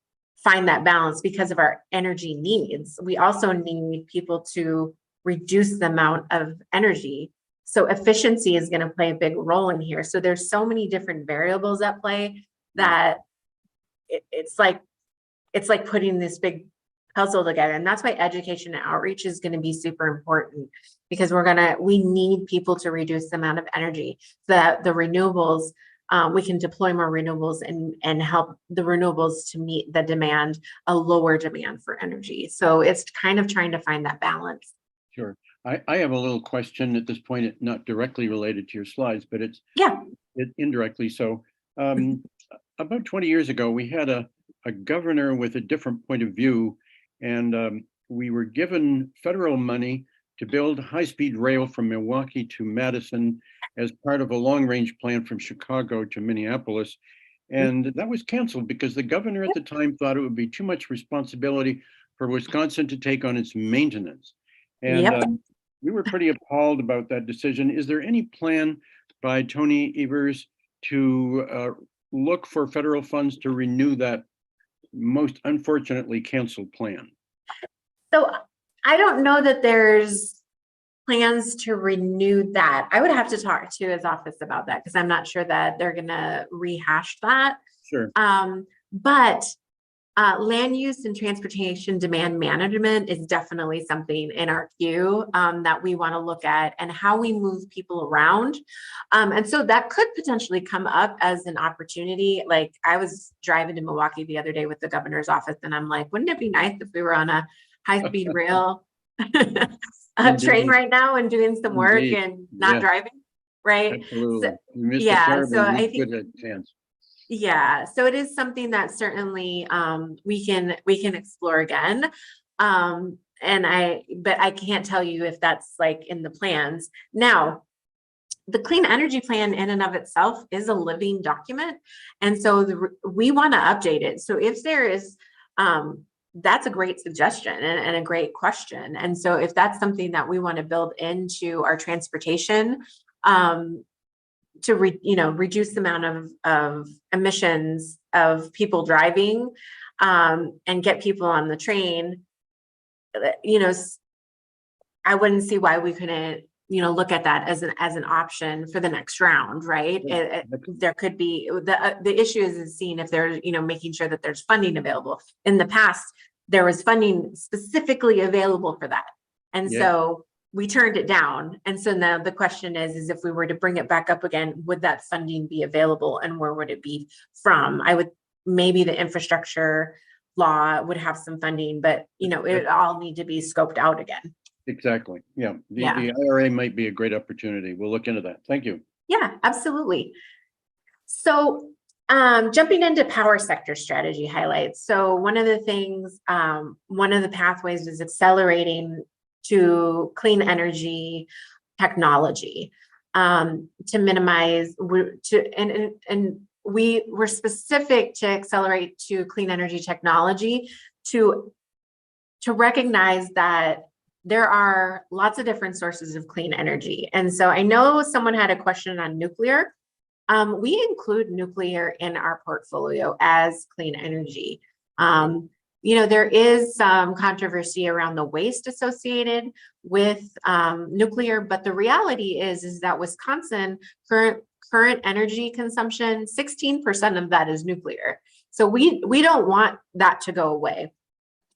find that balance because of our energy needs. We also need people to reduce the amount of energy. So efficiency is going to play a big role in here. So there's so many different variables at play that it's like putting this big puzzle together. And that's why education and outreach is going to be super important, because we need people to reduce the amount of energy so that the renewables, we can deploy more renewables and help the renewables to meet the demand, a lower demand for energy. So it's kind of trying to find that balance. Sure. I have a little question at this point, not directly related to your slides, but it's indirectly. So about 20 years ago, we had a governor with a different point of view, and we were given federal money to build high-speed rail from Milwaukee to Madison as part of a long-range plan from Chicago to Minneapolis. And that was canceled because the governor at the time thought it would be too much responsibility for Wisconsin to take on its maintenance. And we were pretty appalled about that decision. Is there any plan by Tony Evers to look for federal funds to renew that most unfortunately canceled plan? So I don't know that there's plans to renew that. I would have to talk to his office about that, because I'm not sure that they're going to rehash that. Sure. But land use and transportation demand management is definitely something in our queue that we want to look at, and how we move people around. And so that could potentially come up as an opportunity. Like, I was driving to Milwaukee the other day with the governor's office, and I'm like, wouldn't it be nice if we were on a high-speed rail train right now and doing some work and not driving, right? Absolutely. So, so I think chance. Yeah, so it is something that certainly we can explore again. But I can't tell you if that's like in the plans. Now, the Clean Energy Plan in and of itself is a living document. And so we want to update it. So if there is, that's a great suggestion and a great question. And so if that's something that we want to build into our transportation, to reduce the amount of emissions of people driving, and get people on the train, I wouldn't see why we couldn't, look at that as an option for the next round, right? There could be, the issue is seeing if there's, making sure that there's funding available. In the past, there was funding specifically available for that. And so we turned it down. And so now the question is if we were to bring it back up again, would that funding be available, and where would it be from? Maybe the infrastructure law would have some funding, but it all need to be scoped out again. Exactly. Yeah. The IRA might be a great opportunity. We'll look into that. Thank you. Yeah, absolutely. So jumping into power sector strategy highlights. So one of the things, one of the pathways is accelerating to clean energy technology. to minimize, and we were specific to accelerate to clean energy technology to recognize that there are lots of different sources of clean energy. And so I know someone had a question on nuclear. We include nuclear in our portfolio as clean energy. There is some controversy around the waste associated with nuclear, but the reality is that Wisconsin current energy consumption, 16% of that is nuclear. So we don't want that to go away.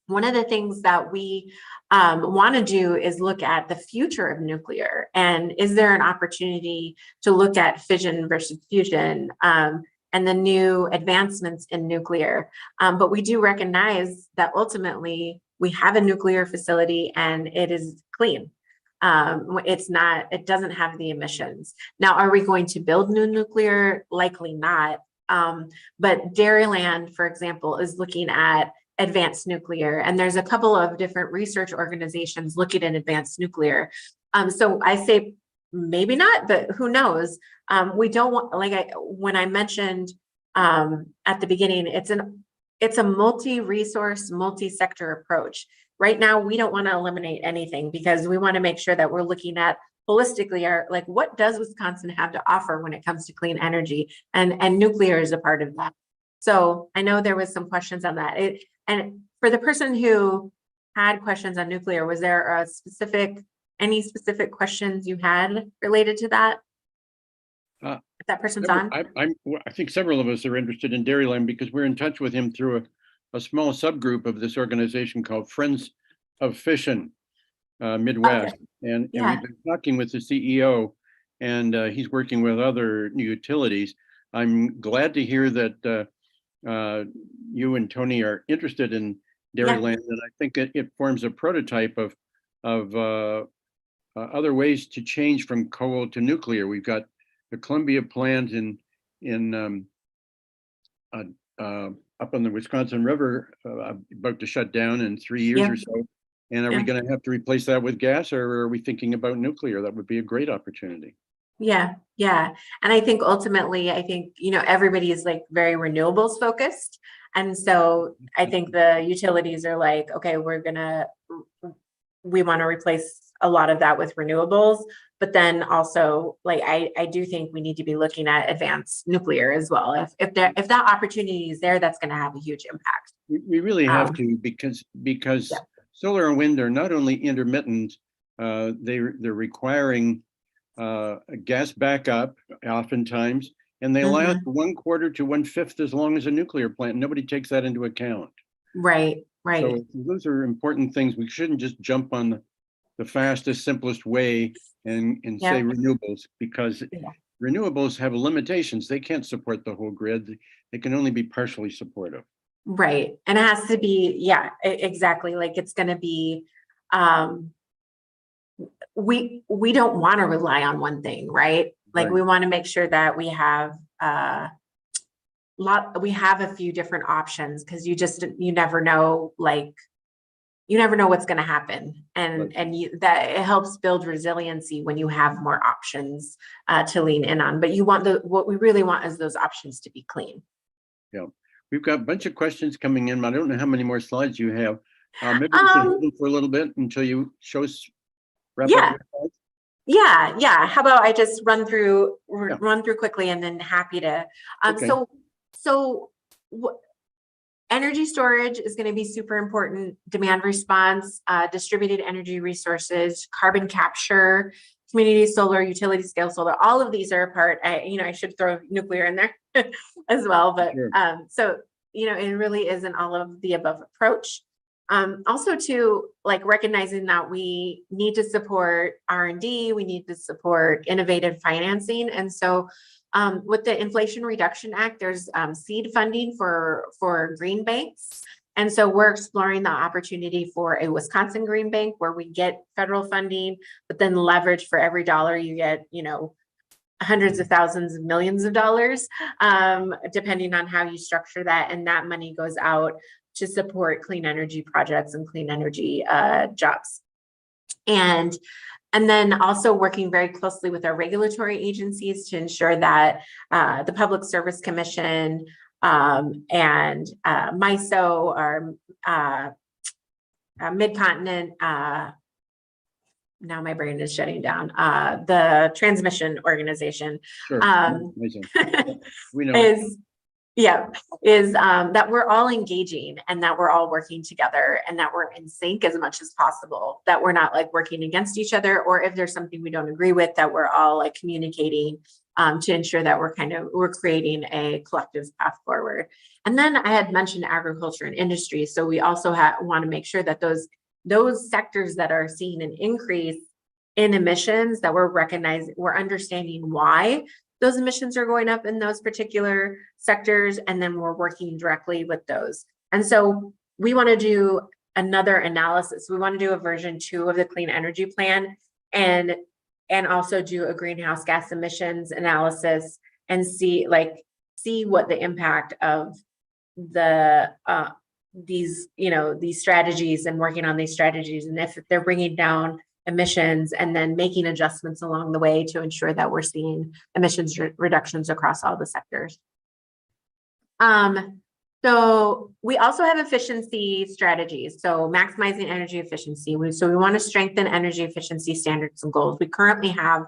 One of the things that we want to do is look at the future of nuclear, and is there an opportunity to look at fission versus fusion and the new advancements in nuclear. But we do recognize that ultimately we have a nuclear facility and it is clean. It doesn't have the emissions. Now, are we going to build new nuclear? Likely not. But Dairyland, for example, is looking at advanced nuclear, and there's a couple of different research organizations looking at advanced nuclear. So I say maybe not, but who knows? We don't want, when I mentioned at the beginning, it's a multi-resource, multi-sector approach. Right now, we don't want to eliminate anything because we want to make sure that we're looking at holistically what does Wisconsin have to offer when it comes to clean energy, and nuclear is a part of that. So I know there was some questions on that. And for the person who had questions on nuclear, was there any specific questions you had related to that? If that person's on. I think several of us are interested in Dairyland because we're in touch with him through a small subgroup of this organization called Friends of Fission Midwest. Okay. And we've been talking with the CEO, and he's working with other utilities. I'm glad to hear that you and Tony are interested in Dairyland, and I think it forms a prototype of other ways to change from coal to nuclear. We've got the Columbia plant up on the Wisconsin River about to shut down in 3 years or so. And are we going to have to replace that with gas, or are we thinking about nuclear? That would be a great opportunity. Yeah. And I think ultimately, everybody is very renewables focused. And so I think the utilities are like, okay, we want to replace a lot of that with renewables. But then also, I do think we need to be looking at advanced nuclear as well. If that opportunity is there, that's going to have a huge impact. We really have to, because solar and wind are not only intermittent, they're requiring gas backup oftentimes, and they last 1/4 to 1/5 as long as a nuclear plant. Nobody takes that into account. Right. So those are important things. We shouldn't just jump on the fastest, simplest way and say renewables, because renewables have limitations. They can't support the whole grid. They can only be partially supportive. Right. And it has to be, exactly. It's going to be, we don't want to rely on one thing, right? We want to make sure that we have a few different options, because you never know, what's going to happen, and that it helps build resiliency when you have more options to lean in on. But what we really want is those options to be clean. Yeah, we've got a bunch of questions coming in. I don't know how many more slides you have. Maybe we can hold them for a little bit until you show us. Yeah. How about I just run through quickly, and then happy to. Energy storage is going to be super important. Demand response, distributed energy resources, carbon capture, community solar, utility scale solar. All of these are a part. I should throw nuclear in there as well. But it really is an all of the above approach. Also to recognizing that we need to support R&D, we need to support innovative financing. And so with the Inflation Reduction Act, there's seed funding for green banks. And so we're exploring the opportunity for a Wisconsin Green Bank, where we get federal funding, but then leverage for every dollar you get, hundreds of thousands of millions of dollars, depending on how you structure that. And that money goes out to support clean energy projects and clean energy jobs. And then also working very closely with our regulatory agencies to ensure that the Public Service Commission and MISO, our Mid-Continent, now my brain is shutting down, the transmission organization Sure. We know. is that we're all engaging and that we're all working together and that we're in sync as much as possible, that we're not like working against each other, or if there's something we don't agree with, that we're all like communicating to ensure that we're creating a collective path forward. And then I had mentioned agriculture and industry. So we also want to make sure that those sectors that are seeing an increase in emissions, that we're understanding why those emissions are going up in those particular sectors, and then we're working directly with those. And so we want to do another analysis. We want to do a version 2 of the Clean Energy Plan, and also do a greenhouse gas emissions analysis and see what the impact of these strategies and working on these strategies, and if they're bringing down emissions, and then making adjustments along the way to ensure that we're seeing emissions reductions across all the sectors. So we also have efficiency strategies. So maximizing energy efficiency. So we want to strengthen energy efficiency standards and goals. We currently have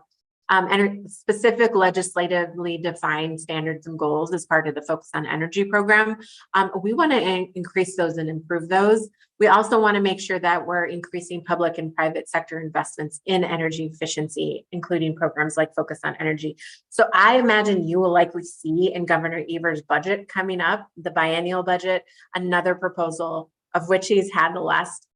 specific legislatively defined standards and goals as part of the Focus on Energy program. We want to increase those and improve those. We also want to make sure that we're increasing public and private sector investments in energy efficiency, including programs like Focus on Energy. So I imagine you will likely see in Governor Evers' budget coming up, the biennial budget, another proposal of which he's had the last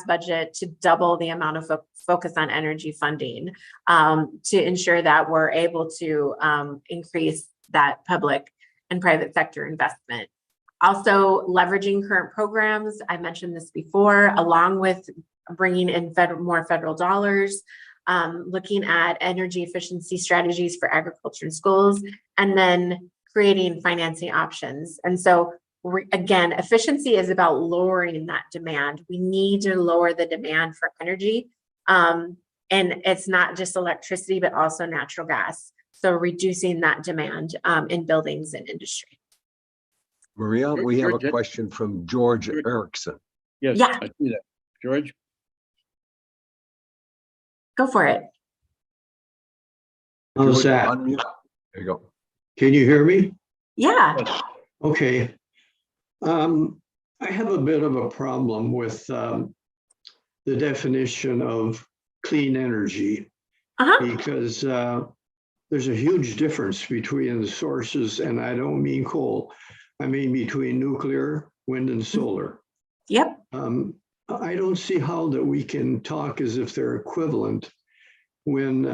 budget to double the amount of Focus on Energy funding to ensure that we're able to increase that public and private sector investment. Also leveraging current programs, I mentioned this before, along with bringing in more federal dollars, looking at energy efficiency strategies for agriculture and schools, and then creating financing options. And so again, efficiency is about lowering that demand. We need to lower the demand for energy. And it's not just electricity, but also natural gas. So reducing that demand in buildings and industry. Maria, we have a question from George Erickson. Yes, Yeah. I see that. George? Go for it. How's that? Unmute. There you go. Can you hear me? Yeah. Okay. I have a bit of a problem with the definition of clean energy because there's a huge difference between the sources, and I don't mean coal. I mean between nuclear, wind, and solar. Yep. I don't see how that we can talk as if they're equivalent when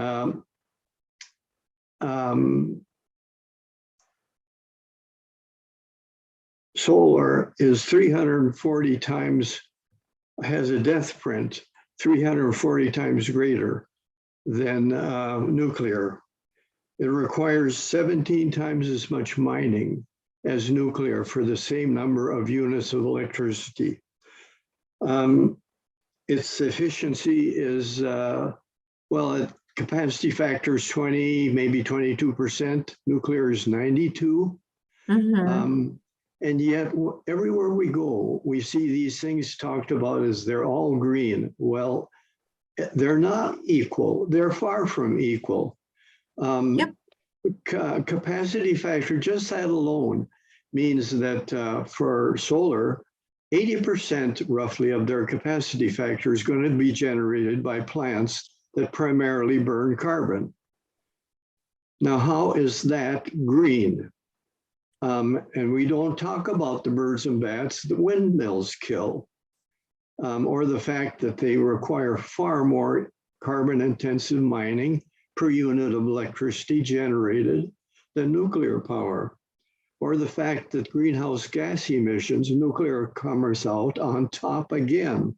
solar is 340 times, has a death print 340 times greater than nuclear. It requires 17 times as much mining as nuclear for the same number of units of electricity. Its efficiency is, capacity factor is 20, maybe 22%. Nuclear is 92. And yet everywhere we go, we see these things talked about as they're all green. Well, they're not equal. They're far from equal. Capacity factor, just that alone, means that for solar, 80% roughly of their capacity factor is going to be generated by plants that primarily burn carbon. Now, how is that green? And we don't talk about the birds and bats that windmills kill, or the fact that they require far more carbon-intensive mining per unit of electricity generated than nuclear power, or the fact that greenhouse gas emissions, nuclear comes out on top again.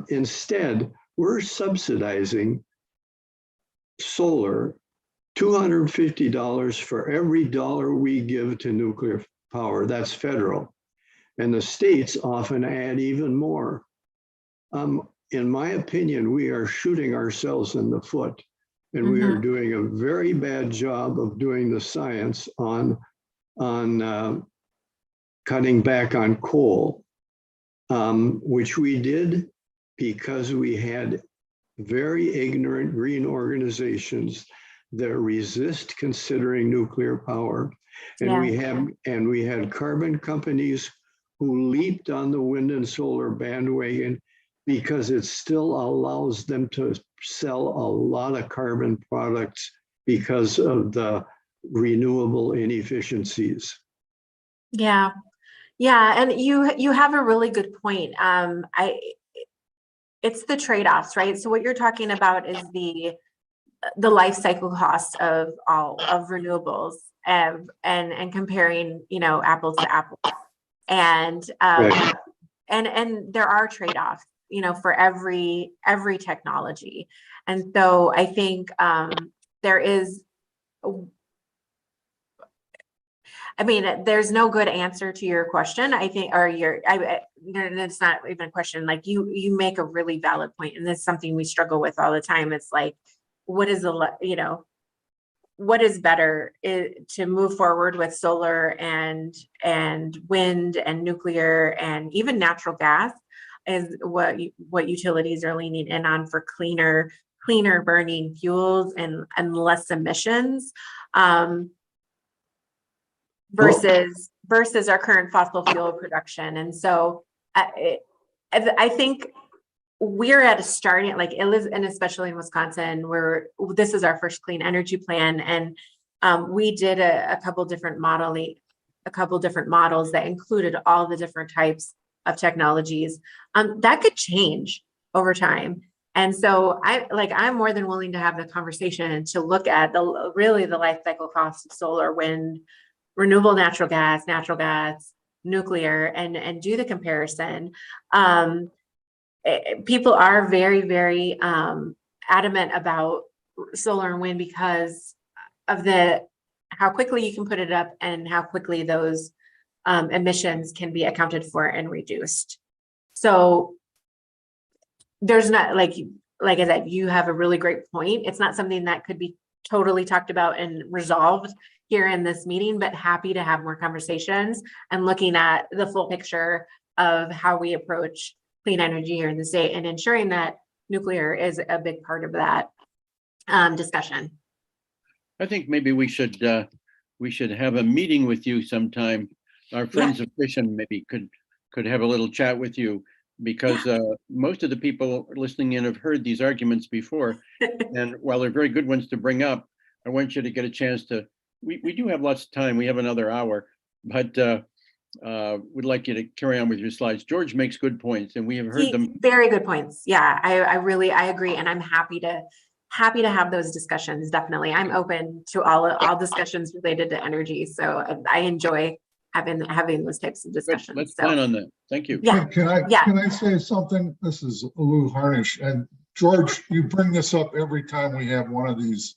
Instead, we're subsidizing solar $250 for every dollar we give to nuclear power. That's federal. And the states often add even more. in my opinion, we are shooting ourselves in the foot. And we are doing a very bad job of doing the science on cutting back on coal, which we did because we had very ignorant green organizations that resist considering nuclear power. And we had carbon companies who leaped on the wind and solar bandwagon because it still allows them to sell a lot of carbon products because of the renewable inefficiencies. Yeah. Yeah. And you have a really good point. It's the trade-offs, right? So what you're talking about is the life cycle cost of all of renewables, and comparing, apples to apples. And Right. and there are trade-offs, for every technology. And so I think there is, there's no good answer to your question, I think, or it's not even a question. Like you make a really valid point, and this is something we struggle with all the time. It's like, what is what is better to move forward with solar and wind and nuclear and even natural gas is what utilities are leaning in on for cleaner burning fuels and less emissions, versus our current fossil fuel production. And so I think we're at a starting, like and especially in Wisconsin, where this is our first clean energy plan. And we did a couple different models that included all the different types of technologies that could change over time. And so I'm more than willing to have the conversation to look at the life cycle cost of solar, wind, renewable natural gas, nuclear, and do the comparison. People are very, very adamant about solar and wind because of how quickly you can put it up and how quickly those emissions can be accounted for and reduced. So there's not, like I said, you have a really great point. It's not something that could be totally talked about and resolved here in this meeting, but happy to have more conversations and looking at the full picture of how we approach clean energy here in the state and ensuring that nuclear is a big part of that discussion. I think maybe we should have a meeting with you sometime. Our friends of Fission maybe could have a little chat with you, because most of the people listening in have heard these arguments before. And while they're very good ones to bring up, I want you to get a chance to, we do have lots of time. We have another hour, but would like you to carry on with your slides. George makes good points, and we have heard them. Very good points. Yeah, I agree. And I'm happy to have those discussions. Definitely. I'm open to all discussions related to energy. So I enjoy having those types of discussions. Let's plan on that. Thank you. Yeah. Can I say something? This is Lou Harnish, and George, you bring this up every time we have one of these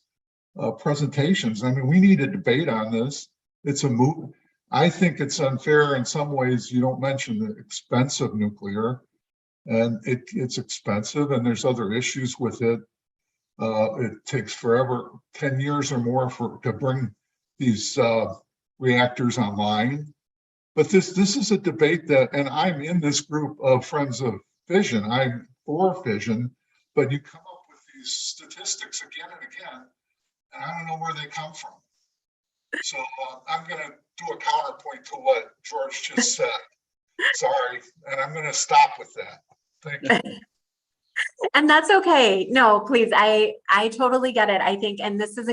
presentations. I mean, we need a debate on this. It's a move. I think it's unfair in some ways. You don't mention the expense of nuclear, and it's expensive, and there's other issues with it. It takes forever, 10 years or more to bring these reactors online. But this is a debate that, and I'm in this group of friends of fission. I'm for fission, but you come up with these statistics again and again, and I don't know where they come from. So I'm going to do a counterpoint to what George just said. Sorry, and I'm going to stop with that. Thank you. And that's okay. No, please. I totally get it. I think, and this is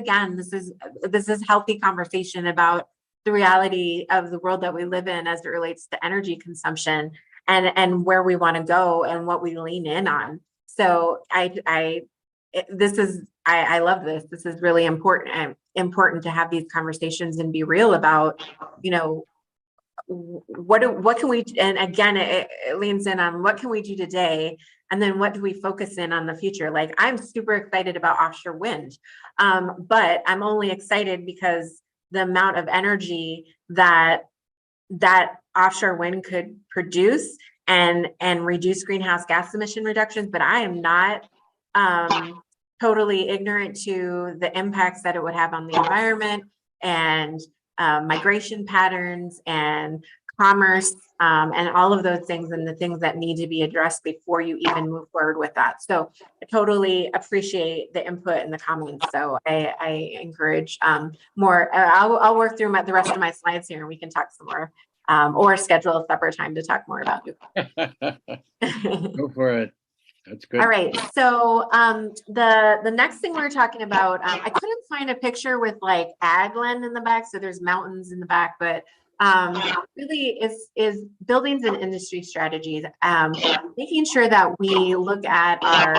healthy conversation about the reality of the world that we live in as it relates to energy consumption and where we want to go and what we lean in on. So I love this. This is really important to have these conversations and be real about, what can we, and again, it leans in on what can we do today, and then what do we focus in on the future? Like, I'm super excited about offshore wind, but I'm only excited because the amount of energy that offshore wind could produce and reduce greenhouse gas emission reductions, but I am not totally ignorant to the impacts that it would have on the environment and migration patterns and commerce and all of those things, and the things that need to be addressed before you even move forward with that. So I totally appreciate the input and the comments. So I encourage more. I'll work through the rest of my slides here and we can talk some more or schedule a separate time to talk more about it. Go for it. That's good. All right. So the next thing we're talking about, I couldn't find a picture with like ag land in the back. So there's mountains in the back, but really is buildings and industry strategies. Making sure that we look at our.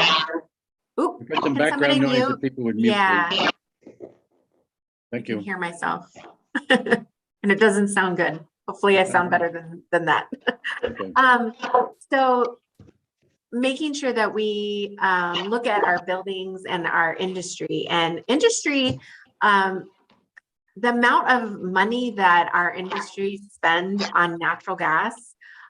Oop, Put some can somebody background noise mute? that people would mute. Yeah, please. Thank I can you. hear myself, and it doesn't sound good. Hopefully, I sound better than that. Okay. So making sure that we look at our buildings and our industry the amount of money that our industry spend on natural gas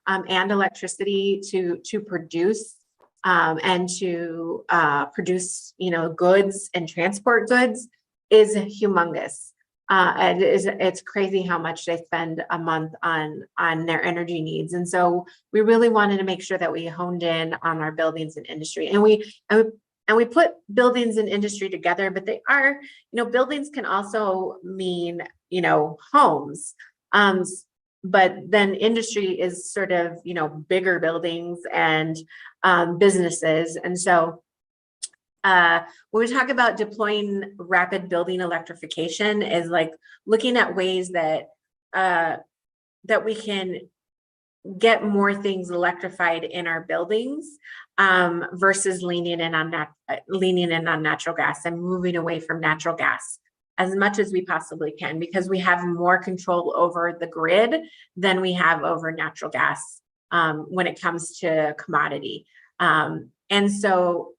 and electricity to produce and to produce, goods and transport goods is humongous. It's crazy how much they spend a month on their energy needs. And so we really wanted to make sure that we honed in on our buildings and industry. And we put buildings and industry together, but they are, buildings can also mean, homes. But then industry is sort of, bigger buildings and businesses. And so when we talk about deploying rapid building electrification is like looking at ways that that we can get more things electrified in our buildings versus leaning in on natural gas and moving away from natural gas as much as we possibly can, because we have more control over the grid than we have over natural gas when it comes to commodity. And so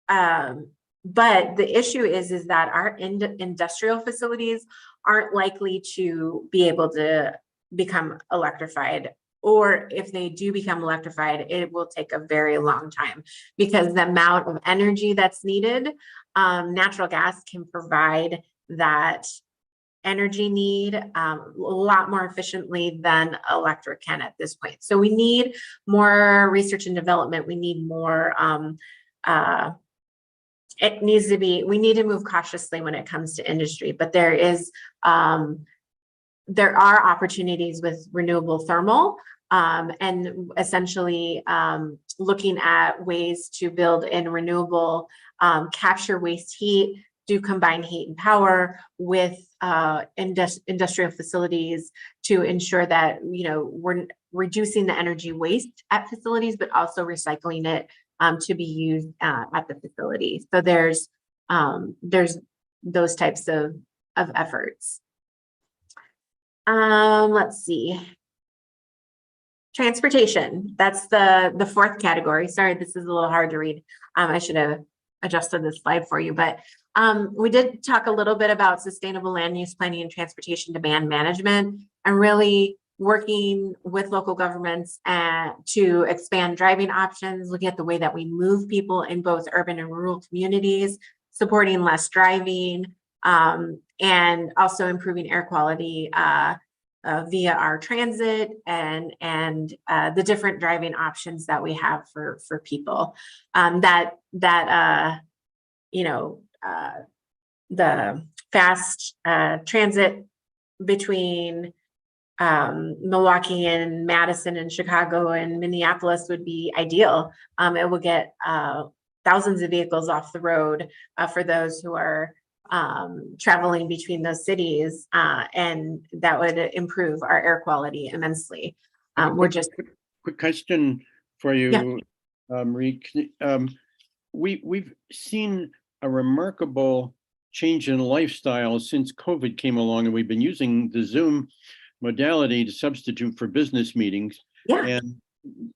but the issue is that our industrial facilities aren't likely to be able to become electrified, or if they do become electrified, it will take a very long time because the amount of energy that's needed, natural gas can provide that energy need a lot more efficiently than electric can at this point. So we need more research and development. We need more we need to move cautiously when it comes to industry, but there are opportunities with renewable thermal and essentially looking at ways to build in renewable capture waste heat, do combined heat and power with industrial facilities to ensure that we're reducing the energy waste at facilities, but also recycling it to be used at the facility. So there's those types of efforts. Let's see. Transportation, that's the fourth category. Sorry, this is a little hard to read. I should have adjusted this slide for you, but we did talk a little bit about sustainable land use planning and transportation demand management, and really working with local governments to expand driving options, looking at the way that we move people in both urban and rural communities, supporting less driving, and also improving air quality via our transit and the different driving options that we have for people. The fast transit between Milwaukee and Madison and Chicago and Minneapolis would be ideal. It will get thousands of vehicles off the road for those who are traveling between those cities, and that would improve our air quality immensely. Quick question for you, Yeah. Marie. We've seen a remarkable change in lifestyle since COVID came along, and we've been using the Zoom modality to substitute for business meetings. Yeah. And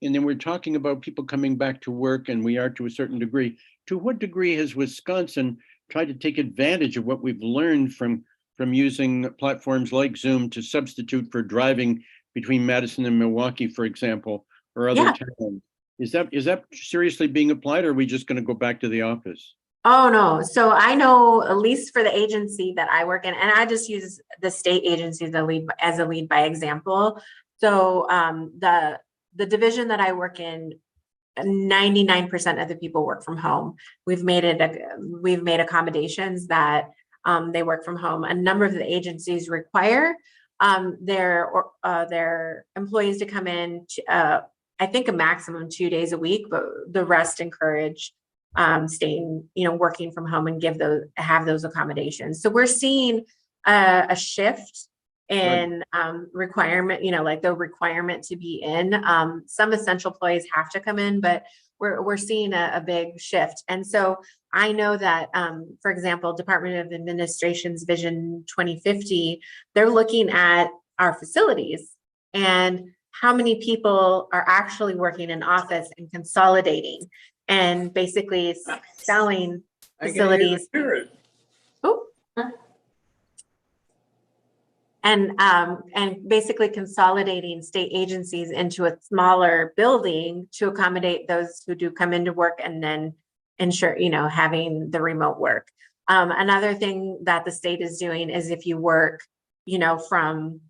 then we're talking about people coming back to work, and we are to a certain degree. To what degree has Wisconsin tried to take advantage of what we've learned from using platforms like Zoom to substitute for driving between Madison and Milwaukee, for example? or other Yeah. towns. Is that seriously being applied, or are we just going to go back to the office? Oh, no. So I know, at least for the agency that I work in, and I just use the state agency as a lead by example. So the division that I work in, 99% of the people work from home. We've made accommodations that they work from home. A number of the agencies require their employees to come in, I think a maximum 2 days a week, but the rest encourage staying, working from home and have those accommodations. So we're seeing a shift in requirement, like the requirement to be in. Some essential employees have to come in, but we're seeing a big shift. And so I know that, for example, Department of Administration's Vision 2050, they're looking at our facilities and how many people are actually working in office and consolidating and basically selling facilities. Oh. And basically consolidating state agencies into a smaller building to accommodate those who do come into work, and then ensure, having the remote work. Another thing that the state is doing is if you work, from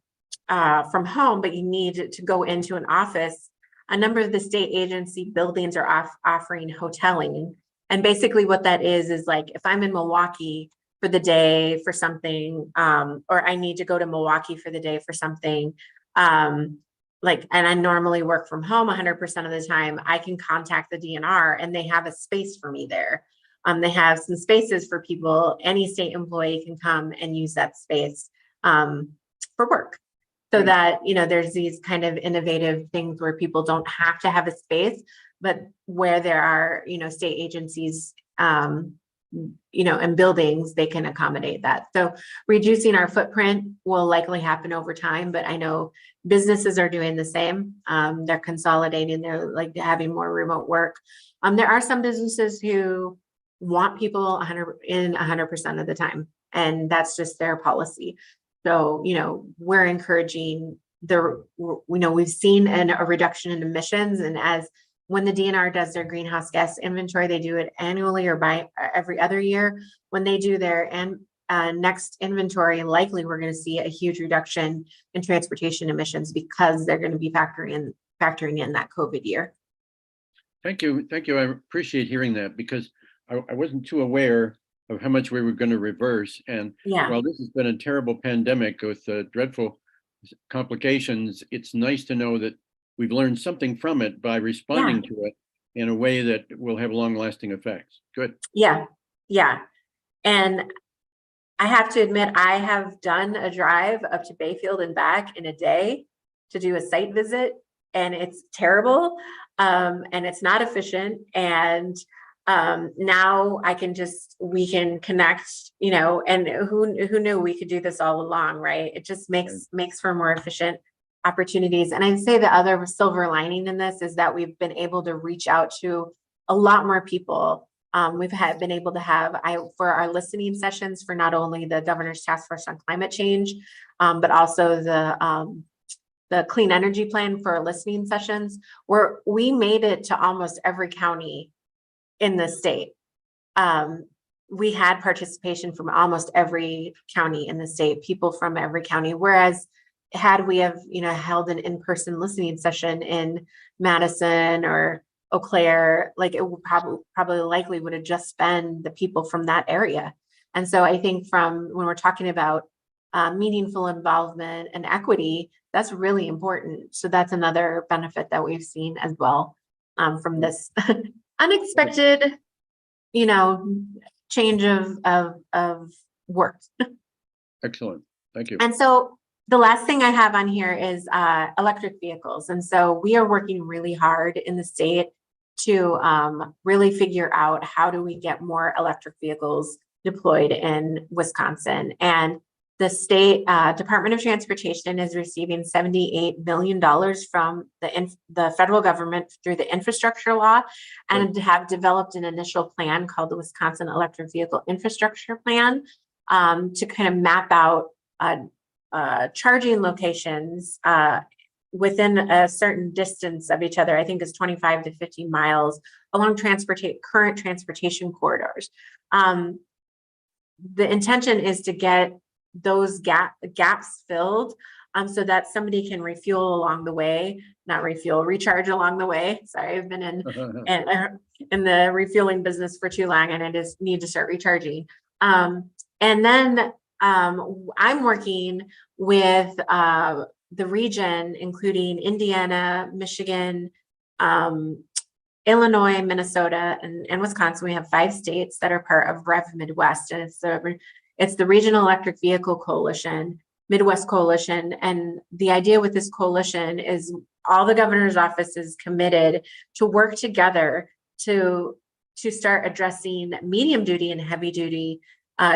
home, but you need to go into an office, a number of the state agency buildings are offering hoteling. And basically what that is like, if I'm in Milwaukee for the day for something, or I need to go to Milwaukee for the day for something, and I normally work from home 100% of the time, I can contact the DNR and they have a space for me there. They have some spaces for people. Any state employee can come and use that space for work. So that, there's these kind of innovative things where people don't have to have a space, but where there are, state agencies, and buildings, they can accommodate that. So reducing our footprint will likely happen over time, but I know businesses are doing the same. They're consolidating, they're having more remote work. There are some businesses who want people 100% of the time, and that's just their policy. So, we're encouraging we've seen a reduction in emissions, and when the DNR does their greenhouse gas inventory, they do it annually or every other year. When they do their next inventory, likely we're going to see a huge reduction in transportation emissions because they're going to be factoring in that COVID year. Thank you. I appreciate hearing that, because I wasn't too aware of how much we were going to reverse. And while this has been a terrible pandemic with dreadful complications, it's nice to know that we've learned something from it by responding to it in a way that will have long-lasting effects. Good. Yeah. And I have to admit, I have done a drive up to Bayfield and back in a day to do a site visit, and it's terrible, and it's not efficient. And now we can connect, and who knew we could do this all along, right? It just makes for more efficient opportunities. And I'd say the other silver lining in this is that we've been able to reach out to a lot more people. We've been able to have, for our listening sessions for not only the Governor's Task Force on Climate Change, but also the Clean Energy Plan for listening sessions, where we made it to almost every county in the state. We had participation from almost every county in the state, people from every county, whereas had we have, held an in-person listening session in Madison or Eau Claire, it would probably likely would have just been the people from that area. And so I think when we're talking about meaningful involvement and equity, that's really important. So that's another benefit that we've seen as well from this unexpected, change of work. Excellent. Thank you. And so the last thing I have on here is electric vehicles. And so we are working really hard in the state to really figure out how do we get more electric vehicles deployed in Wisconsin. And the state Department of Transportation is receiving $78 million from the federal government through the infrastructure law, and have developed an initial plan called the Wisconsin Electric Vehicle Infrastructure Plan to kind of map out charging locations within a certain distance of each other. I think it's 25 to 50 miles along current transportation corridors. The intention is to get those gaps filled so that somebody can refuel along the way, recharge along the way. Sorry, I've been in the refueling business for too long, and I just need to start recharging. And then I'm working with the region, including Indiana, Michigan, Illinois, Minnesota, and Wisconsin. We have 5 states that are part of Rev Midwest, and it's the Regional Electric Vehicle Coalition, Midwest Coalition. And the idea with this coalition is all the governor's office is committed to work together to start addressing medium duty and heavy duty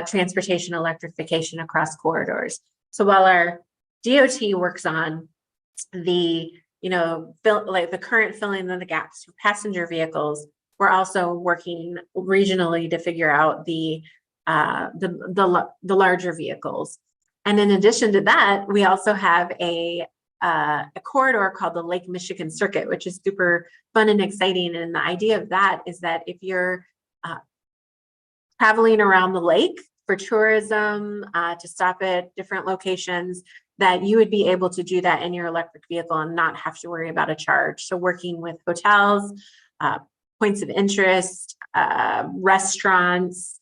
transportation electrification across corridors. So while our DOT works on the the current filling of the gaps for passenger vehicles, we're also working regionally to figure out the larger vehicles. And in addition to that, we also have a corridor called the Lake Michigan Circuit, which is super fun and exciting. And the idea of that is that if you're traveling around the lake for tourism, to stop at different locations, that you would be able to do that in your electric vehicle and not have to worry about a charge. So working with hotels, points of interest, restaurants,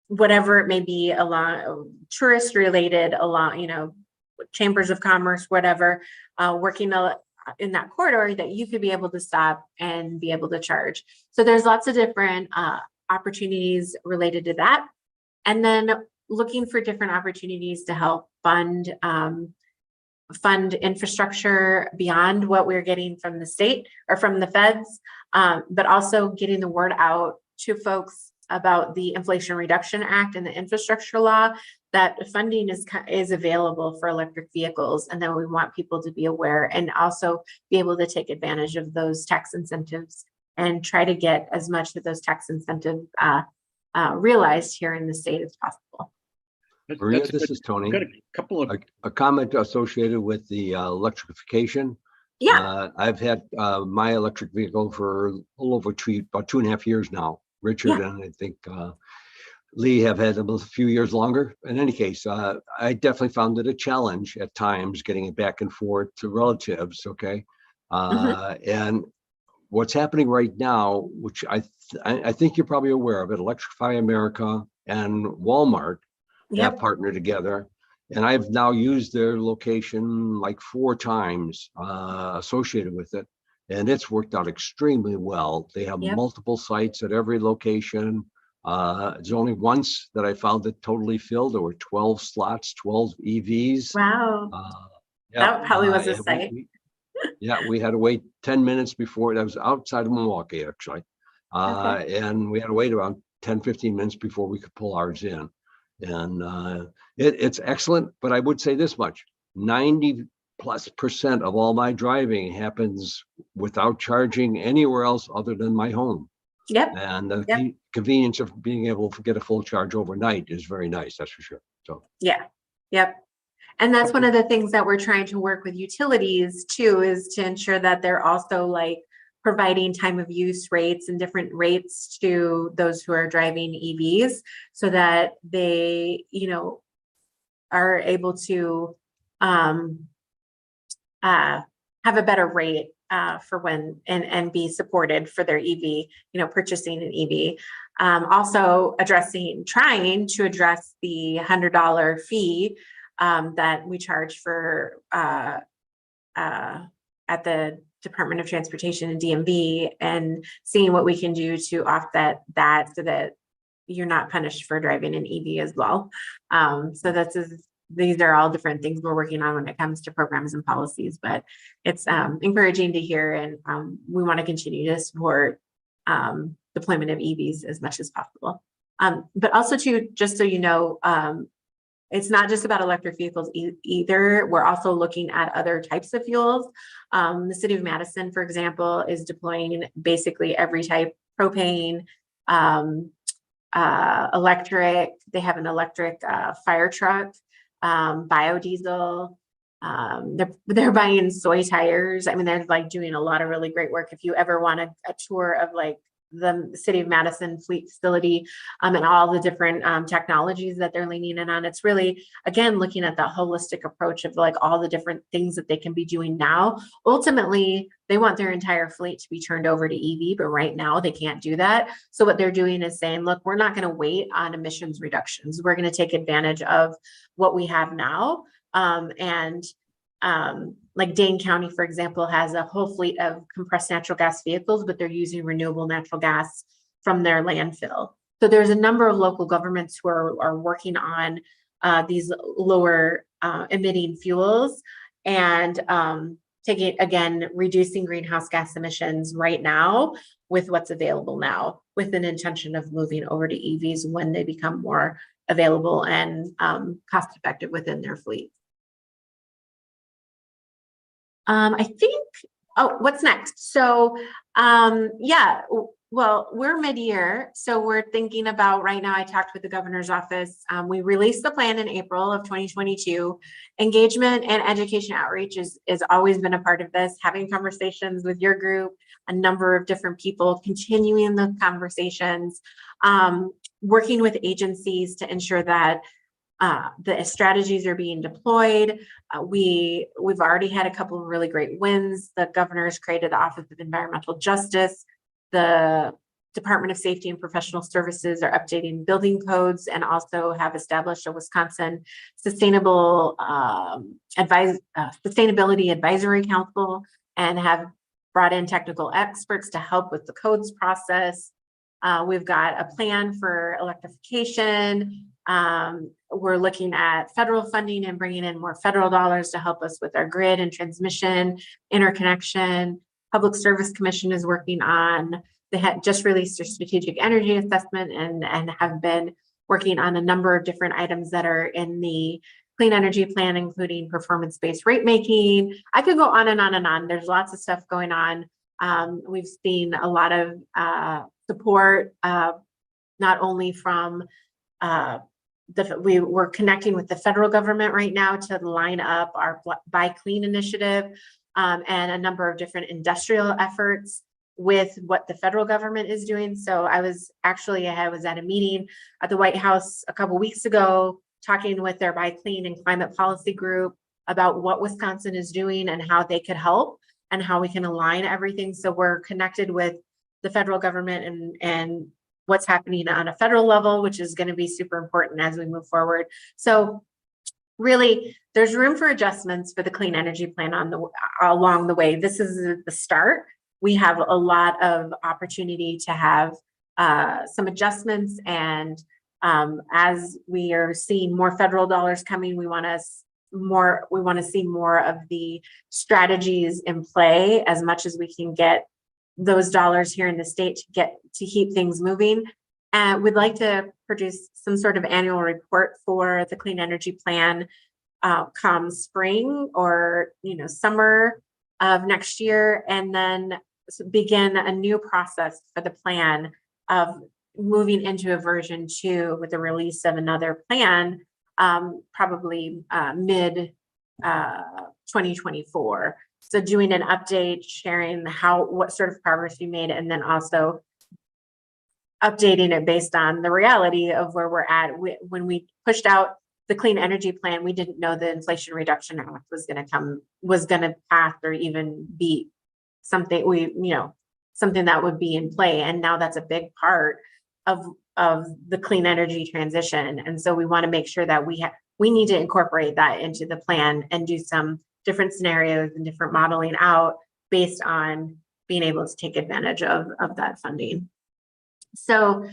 whatever it may be, along tourist related, along, chambers of commerce, whatever, working in that corridor, that you could be able to stop and be able to charge. So there's lots of different opportunities related to that. And then looking for different opportunities to help fund infrastructure beyond what we're getting from the state or from the feds, but also getting the word out to folks about the Inflation Reduction Act and the infrastructure law, that funding is available for electric vehicles. And then we want people to be aware and also be able to take advantage of those tax incentives and try to get as much of those tax incentives realized here in the state as possible. Maria, this is Tony. Got a couple of A comment associated with the electrification. Yeah. I've had my electric vehicle for a little over about 2.5 years now. Richard and I think Lee have had a few years longer. In any case, I definitely found it a challenge at times getting it back and forth to relatives. Okay. And what's happening right now, which I think you're probably aware of it, Electrify America and Walmart have partnered together. And I've now used their location like 4 times associated with it. And it's worked out extremely well. They have multiple sites at every location. It's only once that I found it totally filled. There were 12 slots, 12 EVs. Wow. That probably was a site. We had to wait 10 minutes before. That was outside of Milwaukee, actually. And we had to wait around 10, 15 minutes before we could pull ours in. And it's excellent, but I would say this much: 90+% of all my driving happens without charging anywhere else other than my home. And the convenience of being able to get a full charge overnight is very nice, that's for sure. So and that's one of the things that we're trying to work with utilities too, is to ensure that they're also like providing time of use rates and different rates to those who are driving EVs, so that they, are able to have a better rate for when and be supported for their EV, purchasing an EV. Also trying to address the $100 fee that we charge for at the Department of Transportation and DMV, and seeing what we can do to offset that so that you're not punished for driving an EV as well. So these are all different things we're working on when it comes to programs and policies, but it's encouraging to hear, and we want to continue to support deployment of EVs as much as possible. But also too, just so you know, it's not just about electric vehicles either. We're also looking at other types of fuels. The city of Madison, for example, is deploying basically every type: propane, electric. They have an electric fire truck, biodiesel, they're buying soy tires. I mean, they're like doing a lot of really great work. If you ever want a tour of like the city of Madison fleet facility, and all the different technologies that they're leaning in on, it's really, again, looking at that holistic approach of like all the different things that they can be doing now. Ultimately, they want their entire fleet to be turned over to EV, but right now they can't do that. So what they're doing is saying, look, we're not going to wait on emissions reductions. We're going to take advantage of what we have now. Like Dane County, for example, has a whole fleet of compressed natural gas vehicles, but they're using renewable natural gas from their landfill. So there's a number of local governments who are working on these lower emitting fuels and reducing greenhouse gas emissions right now with what's available now, with an intention of moving over to EVs when they become more available and cost effective within their fleet. I think, what's next? So, yeah, well, we're mid-year, so we're thinking about right now, I talked with the governor's office. We released the plan in April of 2022. Engagement and education outreach is always been a part of this, having conversations with your group, a number of different people, continuing the conversations, working with agencies to ensure that the strategies are being deployed. We've already had a couple of really great wins. The governor's created the Office of Environmental Justice. The Department of Safety and Professional Services are updating building codes and also have established a Wisconsin Sustainability Advisory Council and have brought in technical experts to help with the codes process. We've got a plan for electrification. We're looking at federal funding and bringing in more federal dollars to help us with our grid and transmission interconnection. Public Service Commission is working on, they had just released their strategic energy assessment and have been working on a number of different items that are in the clean energy plan, including performance-based rate making. I could go on and on and on. There's lots of stuff going on. We've seen a lot of support, not only from we're connecting with the federal government right now to line up our Buy Clean initiative and a number of different industrial efforts with what the federal government is doing. So I was at a meeting at the White House a couple weeks ago, talking with their Buy Clean and climate policy group about what Wisconsin is doing and how they could help and how we can align everything. So we're connected with the federal government and what's happening on a federal level, which is going to be super important as we move forward. So really, there's room for adjustments for the clean energy plan along the way. This is the start. We have a lot of opportunity to have some adjustments, and as we are seeing more federal dollars coming, we want to see more of the strategies in play as much as we can get those dollars here in the state to keep things moving. And we'd like to produce some sort of annual report for the clean energy plan come spring or summer of next year, and then begin a new process for the plan of moving into a version 2 with the release of another plan, probably mid 2024. So doing an update, sharing what sort of progress you made, and then also updating it based on the reality of where we're at. When we pushed out the clean energy plan, we didn't know the Inflation Reduction Act was going to pass or even be something something that would be in play. And now that's a big part of the clean energy transition. And so we want to make sure that we need to incorporate that into the plan and do some different scenarios and different modeling out based on being able to take advantage of that funding. So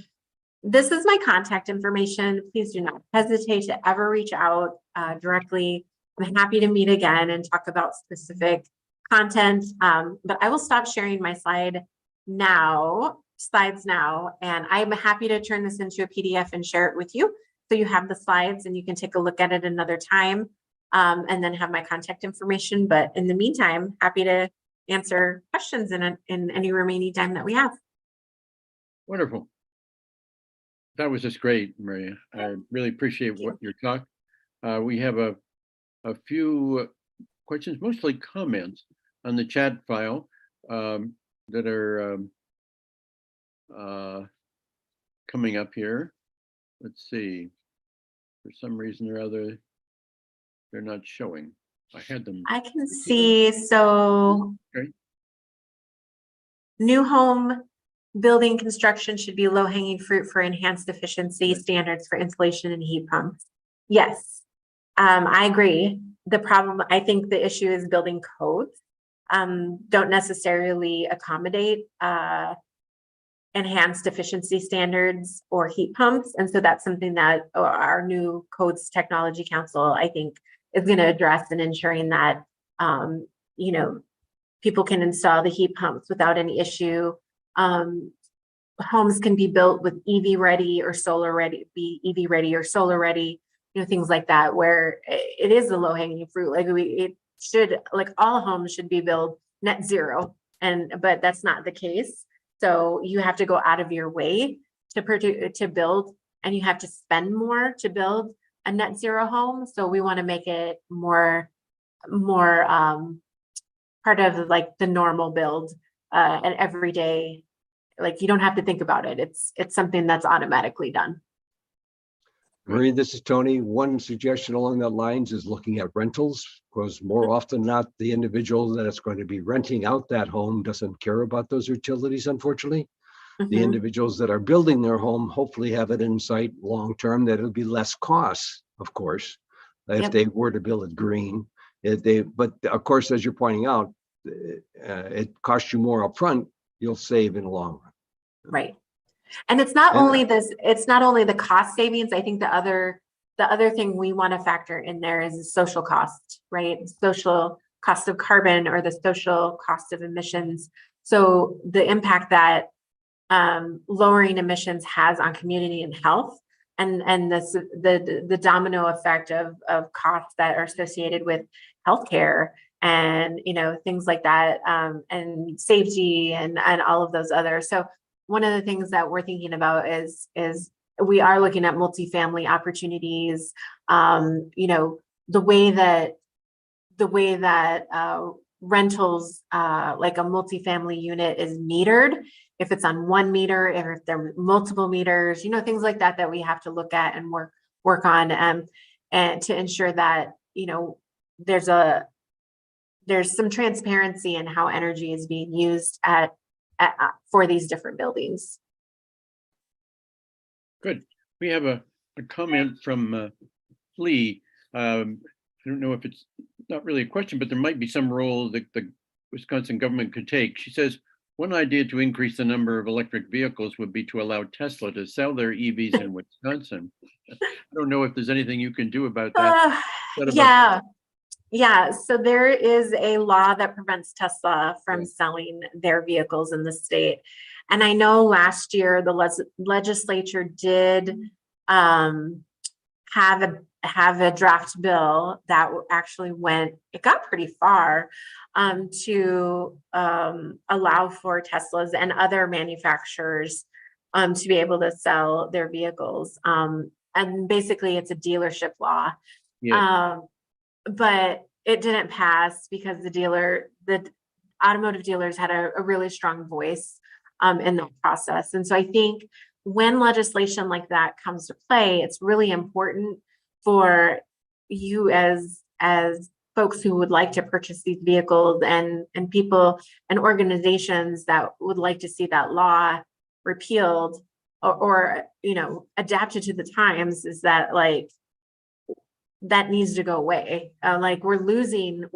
this is my contact information. Please do not hesitate to ever reach out directly. I'm happy to meet again and talk about specific content, but I will stop sharing my slides now, and I'm happy to turn this into a PDF and share it with you. So you have the slides and you can take a look at it another time. And then have my contact information. But in the meantime, happy to answer questions in any remaining time that we have. Wonderful. That was just great, Maria. I really appreciate what you're talking. We have a few questions, mostly comments on the chat file that are coming up here. Let's see. For some reason or other, they're not showing. I had them. I can see, so Okay. new home building construction should be low hanging fruit for enhanced efficiency Right. standards for insulation and heat pumps. Yes, I agree. The problem, I think the issue is building codes don't necessarily accommodate enhanced efficiency standards or heat pumps. And so that's something that our new Codes Technology Council, I think, is going to address in ensuring that, you know, people can install the heat pumps without any issue. Homes can be built with EV ready or solar ready, you know, things like that, where it is a low hanging fruit. Like all homes should be built net zero, but that's not the case. So you have to go out of your way to build, and you have to spend more to build a net zero home. So we want to make it more part of like the normal build, and everyday, like you don't have to think about it. It's something that's automatically done. Maria, this is Tony. One suggestion along that lines is looking at rentals, because more often than not, the individual that is going to be renting out that home doesn't care about those utilities, unfortunately. The Mhm. individuals that are building their home hopefully have it in sight long-term that it'll be less costs, of course, if Yep. they were to build it green. But of course, as you're pointing out, it costs you more upfront, you'll save in the long run. Right. And it's not And- only the cost savings. I think the other thing we want to factor in there is the social cost, right? Social cost of carbon or the social cost of emissions. So the impact that lowering emissions has on community and health, and the domino effect of costs that are associated with healthcare and, you know, things like that, and safety and all of those others. So one of the things that we're thinking about is we are looking at multifamily opportunities. You know, the way that rentals, like a multifamily unit is metered, if it's on one meter, if there are multiple meters, you know, things like that we have to look at and work on, and to ensure that, you know, there's some transparency in how energy is being used for these different buildings. Good. We have a comment from Lee. I don't know if it's not really a question, but there might be some role that the Wisconsin government could take. She says, one idea to increase the number of electric vehicles would be to allow Tesla to sell their EVs in Wisconsin. I don't know if there's anything you can do about that. Yeah. So there is a law that prevents Tesla from selling their vehicles in the state. And I know last year the legislature did have a draft bill that actually it got pretty far, to allow for Teslas and other manufacturers to be able to sell their vehicles. And basically it's a dealership law. Yeah. But it didn't pass because the automotive dealers had a really strong voice in the process. And so I think when legislation like that comes to play, it's really important for you as folks who would like to purchase these vehicles, and people and organizations that would like to see that law repealed or you know, adapted to the times, is that like that needs to go away. Like we're losing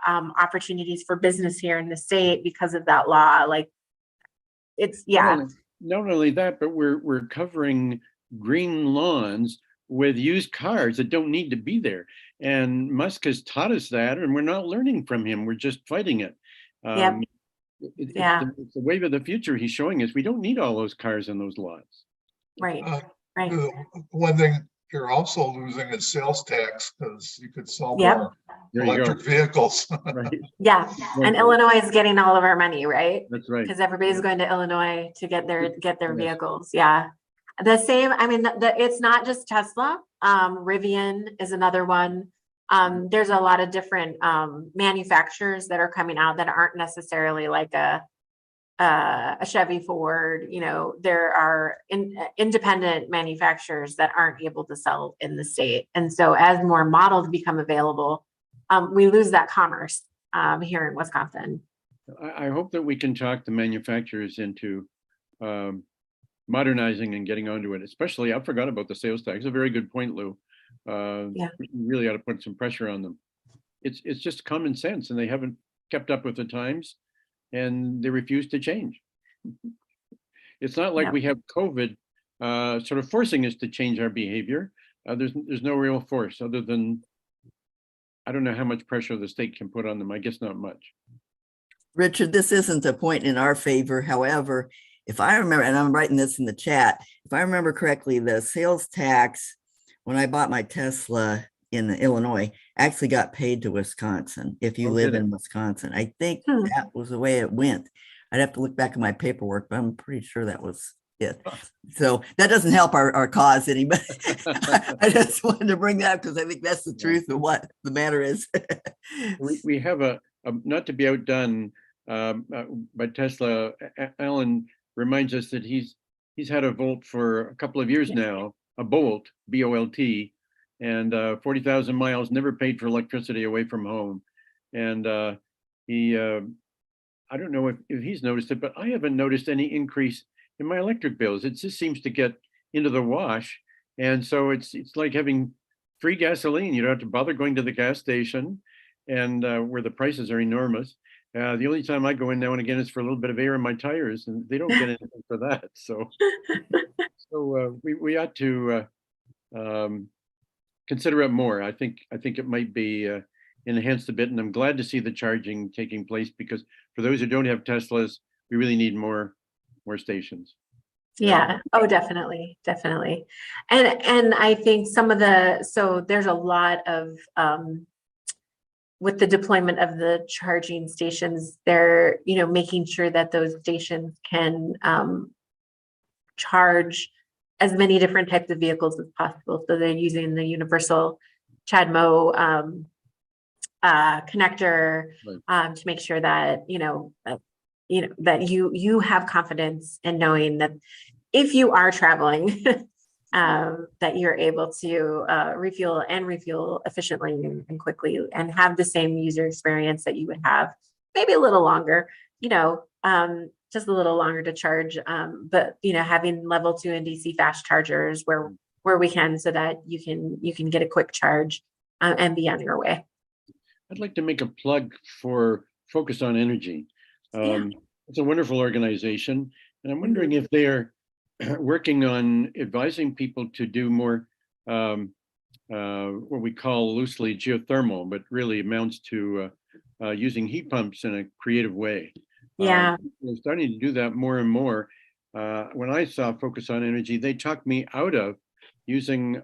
opportunities for business here in the state because of that law. Like it's Not only that, but we're covering green lawns with used cars that don't need to be there. And Musk has taught us that, and we're not learning from him. We're just fighting it. It's the wave of the future he's showing us. We don't need all those cars in those lots. Right. One thing you're also losing is sales tax, because you could sell Yep. more There you electric go. vehicles. Right. Yeah. And Illinois is getting all of our money, right? That's right. Because everybody's going to Illinois to get their Yes. vehicles. Yeah. The same, I mean, it's not just Tesla. Rivian is another one. There's a lot of different manufacturers that are coming out that aren't necessarily like a Chevy, Ford. You know, there are independent manufacturers that aren't able to sell in the state. And so as more models become available, we lose that commerce here in Wisconsin. I hope that we can talk the manufacturers into modernizing and getting onto it, especially, I forgot about the sales tax. It's a very good point, Lou. Yeah. We really ought to put some pressure on them. It's just common sense, and they haven't kept up with the times, and they refuse to change. It's not like Yeah. we have COVID sort of forcing us to change our behavior. There's no real force other than, I don't know how much pressure the state can put on them. I guess not much. Richard, this isn't a point in our favor. However, if I remember, and I'm writing this in the chat, if I remember correctly, the sales tax when I bought my Tesla in Illinois actually got paid to Wisconsin if you Oh, live did it? in Wisconsin. I think that was the way it went. I'd have to look back at my paperwork, but I'm pretty sure that was it. So that doesn't help our cause any, but I just wanted to bring that up because I think that's the truth of what the matter is. We have a not to be outdone by Tesla. Alan reminds us that he's had a Volt for a couple of years now, a Bolt, B-O-L-T, and 40,000 miles, never paid for electricity away from home. And he, I don't know if he's noticed it, but I haven't noticed any increase in my electric bills. It just seems to get into the wash. And so it's like having free gasoline. You don't have to bother going to the gas station, and where the prices are enormous. The only time I go in now and again is for a little bit of air in my tires, and they don't get anything for that. So, we ought to consider it more. I think it might be enhanced a bit, and I'm glad to see the charging taking place, because for those who don't have Teslas, we really need more stations. Yeah. Oh, definitely. Definitely. And I think so there's a lot of, with the deployment of the charging stations, they're, making sure that those stations can, charge as many different types of vehicles as possible. So they're using the universal CHAdeMO, connector, to make sure that, that you have confidence in knowing that if you are traveling, that you're able to refuel efficiently and quickly, and have the same user experience that you would have, maybe a little longer, just a little longer to charge. But having level 2 and DC fast chargers where we can, so that you can get a quick charge and be on your way. I'd like to make a plug for Focus on Energy. It's a wonderful organization, and I'm wondering if they are working on advising people to do more what we call loosely geothermal, but really amounts to using heat pumps in a creative way. We're starting to do that more and more. When I saw Focus on Energy, they talked me out of using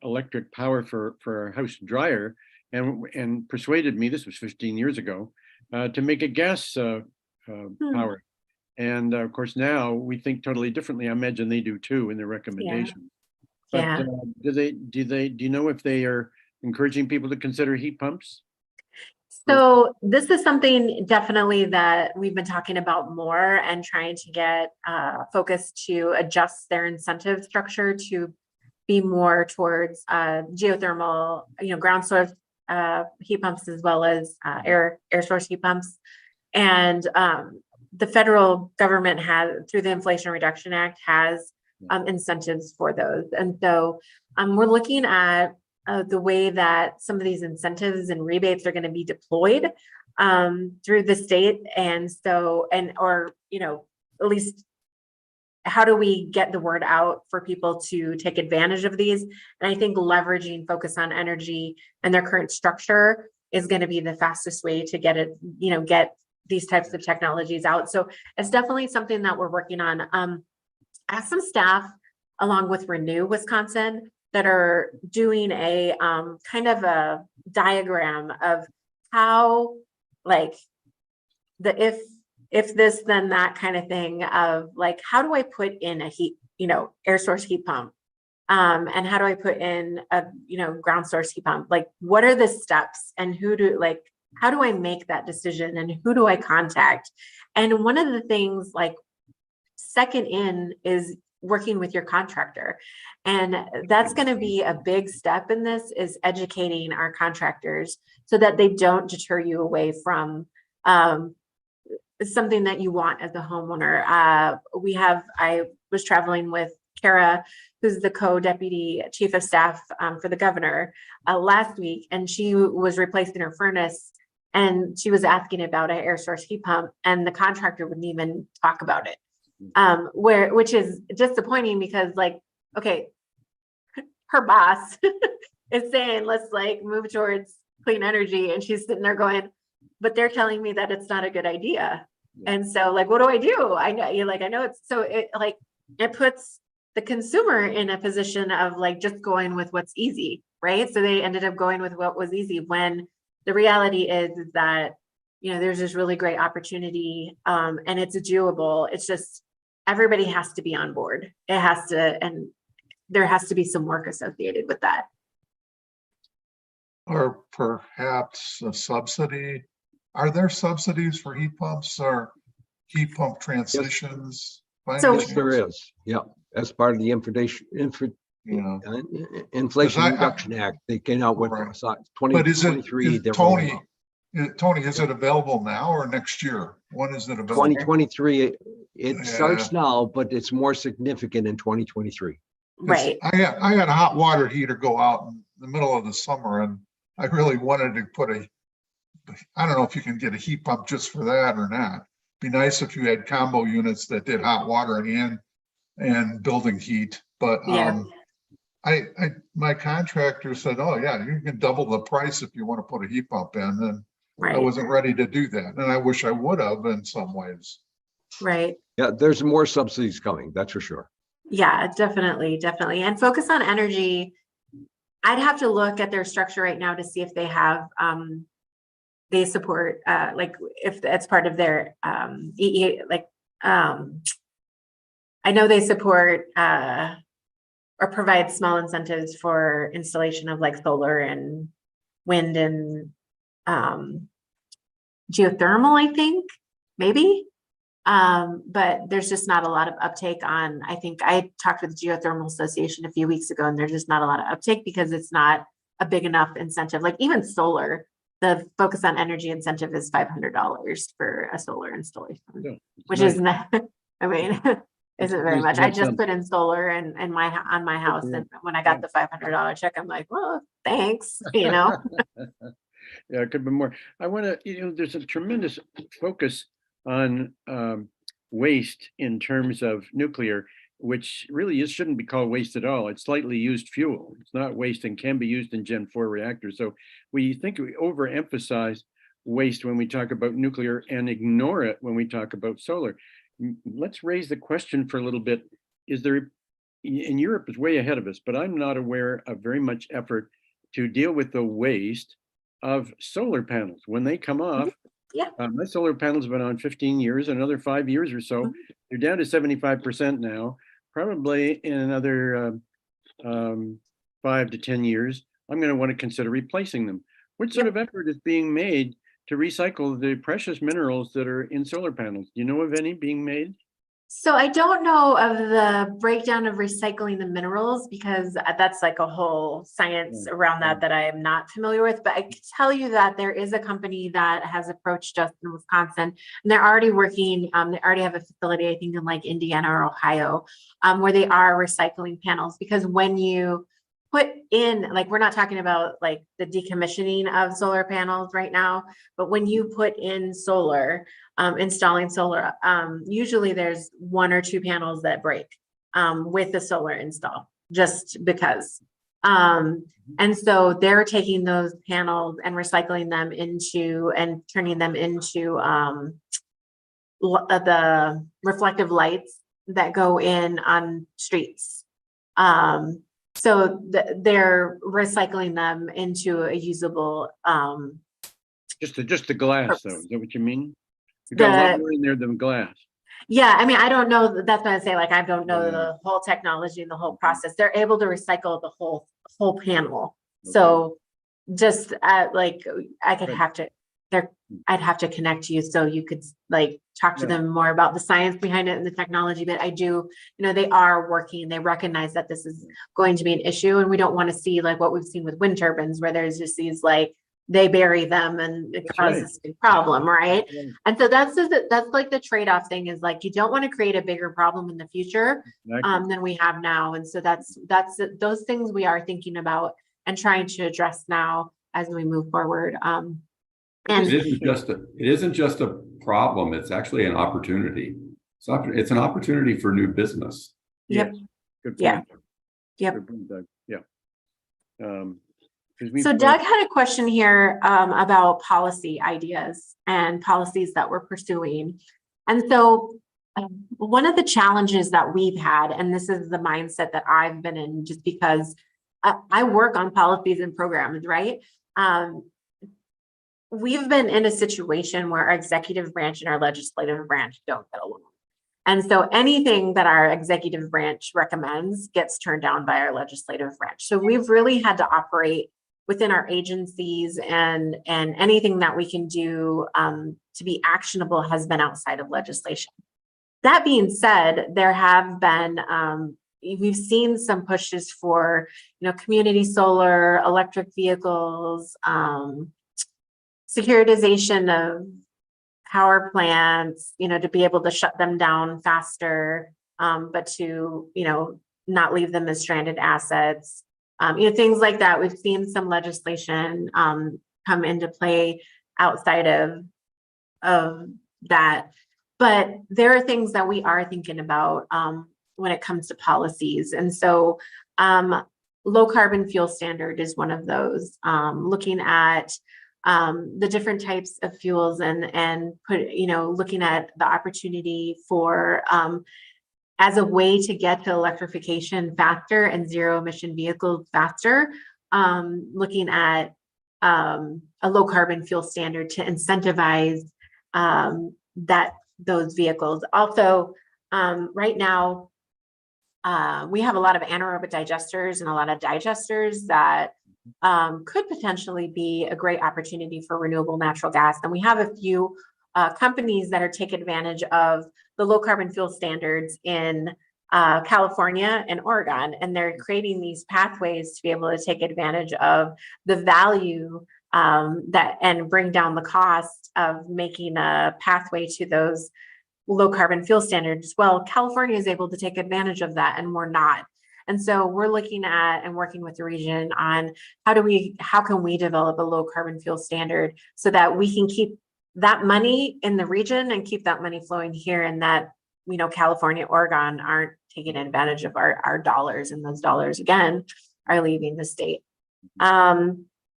electric power for our house dryer, and persuaded me, this was 15 years ago, to make it gas powered. And of course, now we think totally differently. I imagine they do too in their recommendations. But do you know if they are encouraging people to consider heat pumps? So this is something definitely that we've been talking about more, and trying to get Focus to adjust their incentive structure to be more towards geothermal, ground source heat pumps, as well as air source heat pumps. And the federal government has, through the Inflation Reduction Act, has incentives for those. And so we're looking at the way that some of these incentives and rebates are going to be deployed through the state. And so, or at least, how do we get the word out for people to take advantage of these? And I think leveraging Focus on Energy and their current structure is going to be the fastest way to get it, get these types of technologies out. So it's definitely something that we're working on. I have some staff along with Renew Wisconsin that are doing a kind of a diagram of how, like, the if this then that kind of thing, of like, how do I put in a heat, air source heat pump And how do I put in a, ground source heat pump? Like, what are the steps and how do I make that decision and who do I contact? And one of the things, like, second in is working with your contractor. And that's going to be a big step in this, is educating our contractors so that they don't deter you away from something that you want as a homeowner. I was traveling with Kara, who's the co-deputy chief of staff for the governor last week, and she was replacing her furnace, and she was asking about an air source heat pump, and the contractor wouldn't even talk about it, which is disappointing, because, like, okay, her boss is saying, let's, like, move towards clean energy, and she's sitting there going, but they're telling me that it's not a good idea. And so, like, what do? I know, I know it's so, it puts the consumer in a position of, like, just going with what's easy, right? So they ended up going with what was easy, when the reality is that, there's this really great opportunity, and it's doable. It's just, everybody has to be on board. It has to, and there has to be some work associated with that. Or perhaps a subsidy. Are there subsidies for heat pumps or heat pump transitions? by So- any Yes, there chance? is. Yeah, as part of the Yeah. Inflation I- Reduction Act. They came out with Right. twenty But is it, twenty-three. Tony, is it available now or next year? When is it available? 2023, it starts Yeah. now, but it's more significant in 2023. Right. I had a hot water heater go out in the middle of the summer, and I really wanted to put I don't know if you can get a heat pump just for that or not. Be nice if you had combo units that did hot water and building heat, but Yeah. my contractor said, oh yeah, you can double the price if you want to put a heat pump in, and I Right. wasn't ready to do that, and I wish I would have in some ways. Right. Yeah, there's more subsidies coming, that's for sure. Yeah, definitely. And Focus on Energy, I'd have to look at their structure right now to see if they have, they support, like, if that's part of their EE, like, I know they support or provide small incentives for installation of, like, solar and wind and geothermal, I think, maybe. But there's just not a lot of uptake on, I think I talked with the Geothermal Association a few weeks ago, and there's just not a lot of uptake because it's not a big enough incentive. Like, even solar, the Focus on Energy incentive is $500 for a solar installation, Yeah, which nice. isn't, I mean, isn't very nice to much. I have just some. put in solar and on my house, and when I got the $500 check, I'm like, well, thanks, Yeah, it could be more. I want to, there's a tremendous focus on waste in terms of nuclear, which really shouldn't be called waste at all. It's slightly used fuel. It's not waste and can be used in Gen 4 reactors. So we think we overemphasize waste when we talk about nuclear and ignore it when we talk about solar. Let's raise the question for a little bit. Is there, in Europe is way ahead of us, but I'm not aware of very much effort to deal with the waste of solar panels when they come off. Yeah. My solar panels have been on 15 years, another 5 years or so. They're down to 75% now. Probably in another 5 to 10 years, I'm going to want to consider replacing them. What sort of effort is being made to recycle the precious minerals that are in solar panels? Do you know of any being made? So I don't know of the breakdown of recycling the minerals, because that's like a whole science around that I am not familiar with. But I can tell you that there is a company that has approached us in Wisconsin, and they're already working. They already have a facility, I think, in, like, Indiana or Ohio, where they are recycling panels. Because when you put in, like, we're not talking about, like, the decommissioning of solar panels right now, but when you put in solar, installing solar, usually there's 1 or 2 panels that break with the solar install, just because. And so they're taking those panels and recycling them into and turning them into the reflective lights that go in on streets. So they're recycling them into a usable Just the glass, though. Purpose. Is that what you mean? You got a lot more in there than glass. Yeah, I mean, I don't know, that's what I say, like, I don't know Yeah. the whole technology and the whole process. They're able to recycle the whole panel. Okay. So just like, I could Right. have to, I'd have to connect you so you could like talk to Yeah. them more about the science behind it and the technology, but I do, they are working, they recognize that this is going to be an issue, and we don't want to see like what we've seen with wind turbines, where there's just these like, they bury them and it That's causes right. a big problem, right? Yeah, And so that's like the trade-off thing, is like, you don't want to create a bigger problem in the future exactly. than we have now. And so that's those things we are thinking about and trying to address now as we move forward. And- It isn't just a problem, it's actually an opportunity. It's an opportunity for new business. Yep. Yes. Good Yeah. point. Yep. Good point, Doug. Yeah. 'Cause we've So got- Doug had a question here about policy ideas and policies that we're pursuing. And so one of the challenges that we've had, and this is the mindset that I've been in just because I work on policies and programs, right? We've been in a situation where our executive branch and our legislative branch don't get along. And so anything that our executive branch recommends gets turned down by our legislative branch. So we've really had to operate within our agencies, and anything that we can do to be actionable has been outside of legislation. That being said, there have been, we've seen some pushes for, community solar, electric vehicles, securitization of power plants, to be able to shut them down faster, but to, not leave them as stranded assets, things like that. We've seen some legislation come into play outside of that, but there are things that we are thinking about when it comes to policies. And so low carbon fuel standard is one of those, looking at the different types of fuels and looking at the opportunity for as a way to get to electrification faster and zero emission vehicles faster, looking at a low carbon fuel standard to incentivize those vehicles. Also, right now, we have a lot of anaerobic digesters and a lot of digesters that could potentially be a great opportunity for renewable natural gas. And we have a few companies that are taking advantage of the low carbon fuel standards in California and Oregon, and they're creating these pathways to be able to take advantage of the value that and bring down the cost of making a pathway to those low carbon fuel standards. Well, California is able to take advantage of that, and we're not. And so we're looking at and working with the region on how can we develop a low carbon fuel standard so that we can keep that money in the region and keep that money flowing here, and that, California, Oregon aren't taking advantage of our dollars, and those dollars again are leaving the state.